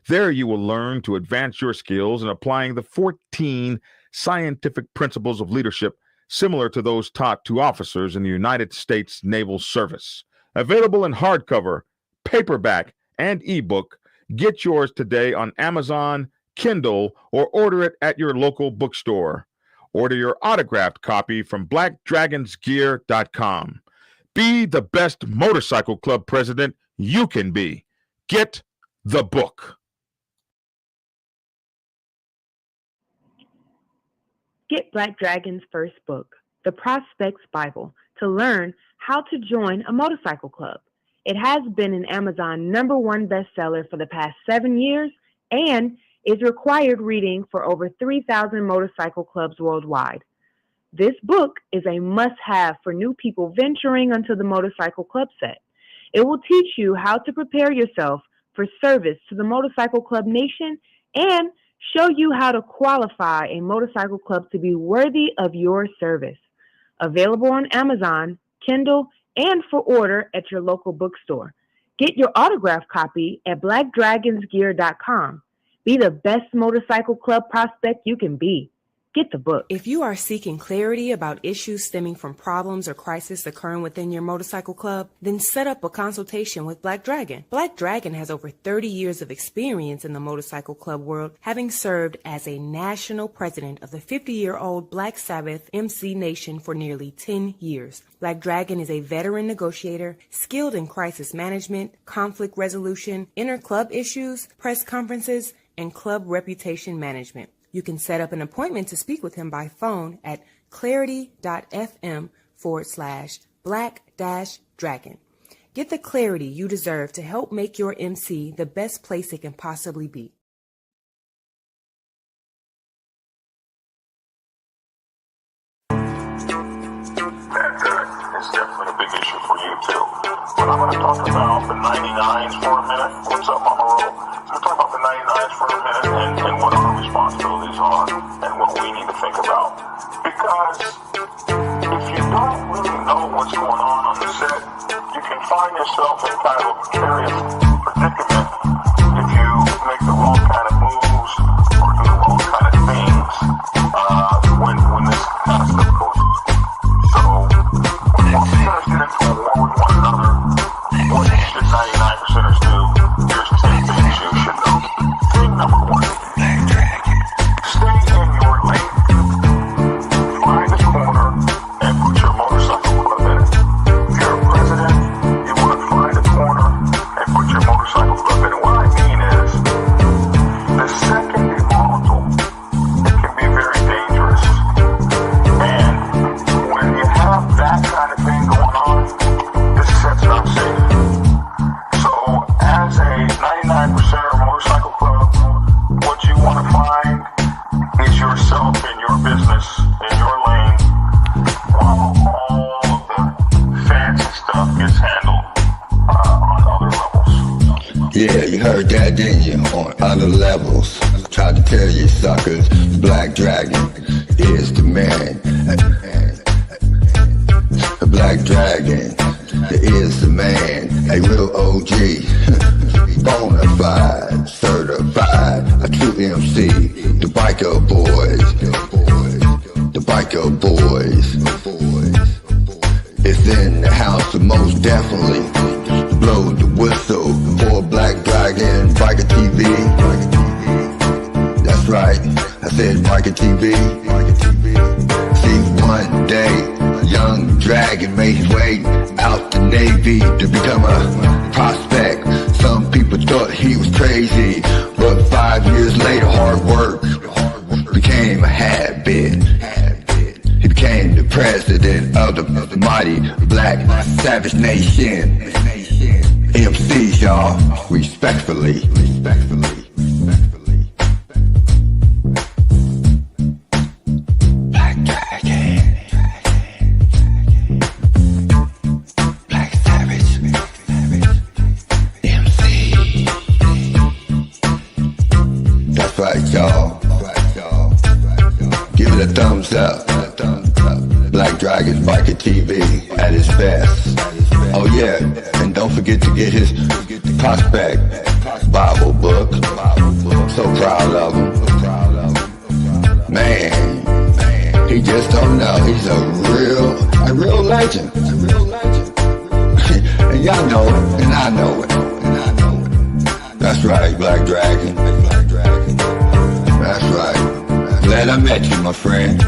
There you will learn to advance your skills in applying the 14 scientific principles of leadership similar to those taught to officers in the United States Naval Service. Available in hardcover, paperback, and ebook. Get yours today on Amazon, Kindle, or order it at your local bookstore. Order your autographed copy from blackdragonsgear.com. Be the best motorcycle club president you can be. Get the book. Get Black Dragon's first book, The Prospect's Bible, to learn how to join a motorcycle club. It has been an Amazon #1 bestseller for the past 7 years and is required reading for over 3,000 motorcycle clubs worldwide. This book is a must-have for new people venturing onto the motorcycle club set. It will teach you how to prepare yourself for service to the motorcycle club nation and show you how to qualify a motorcycle club to be worthy of your service. Available on Amazon, Kindle, and for order at your local bookstore. Get your autographed copy at blackdragonsgear.com. Be the best motorcycle club prospect you can be. Get the book. If you are seeking clarity about issues stemming from problems or crises occurring within your motorcycle club, then set up a consultation with Black Dragon. Black Dragon has over 30 years of experience in the motorcycle club world, having served as a national president of the 50-year-old Black Sabbath MC Nation for nearly 10 years. Black Dragon is a veteran negotiator, skilled in crisis management, conflict resolution, inter-club issues, press conferences, and club reputation management. You can set up an appointment to speak with him by phone at clarity.fm/black-dragon. Get the clarity you deserve to help make your MC the best place it can possibly be. It's definitely a big issue for you too. But I'm going to talk about the 99s for a minute. What's up, Mama Roll? I'm going to talk about the 99s for a minute and what our responsibilities are and what we need to think about. Because if you don't really know what's going on the set, you can find yourself in kind of a precarious predicament if you make the wrong kind of moves or do the wrong kind of things when this kind of stuff goes on. So, when you guys get into a war with one another, what should 99%ers do? Here's 10 things you should know. Thing number 1. Stay in your lane. Find a corner and put your motorcycle club in it. If you're a president, you want to find a corner and put your motorcycle club in it. Yeah, you heard that, didn't you? On other levels, tried to tell you suckers, Black Dragon is the man. Black Dragon is the man, a real OG, bonafide, certified, a true MC, the biker boys, the biker boys. It's in the house, so most definitely blow the whistle for Black Dragon, Biker TV. That's right, I said Biker TV. See, one day, young Dragon made his way out the Navy to become a prospect. Some people thought he was crazy, but 5 years later, hard work became a habit. He became the president of the mighty Black Savage Nation. MCs, y'all, respectfully. Black Dragon, Black Savage, MC. That's right, y'all. Give it a thumbs up. Black Dragon Biker TV at its best. Oh yeah, and don't forget to get his prospect Bible book. So proud of him. Man, he just don't know. He's a real legend. And y'all know it, and I know it. That's right, Black Dragon. That's right. Glad I met you, my friend.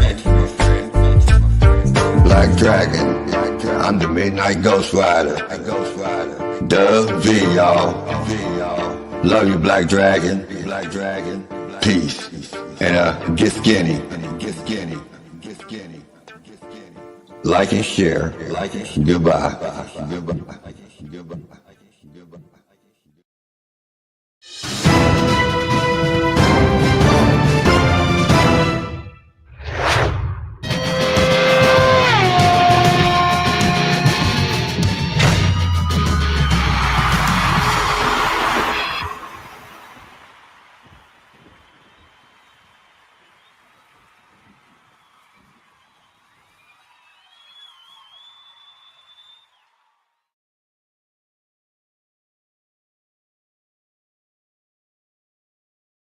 Black Dragon, I'm the Midnight Ghost Rider. The V, y'all. Love you, Black Dragon. Peace. And get skinny. Like and share. Goodbye.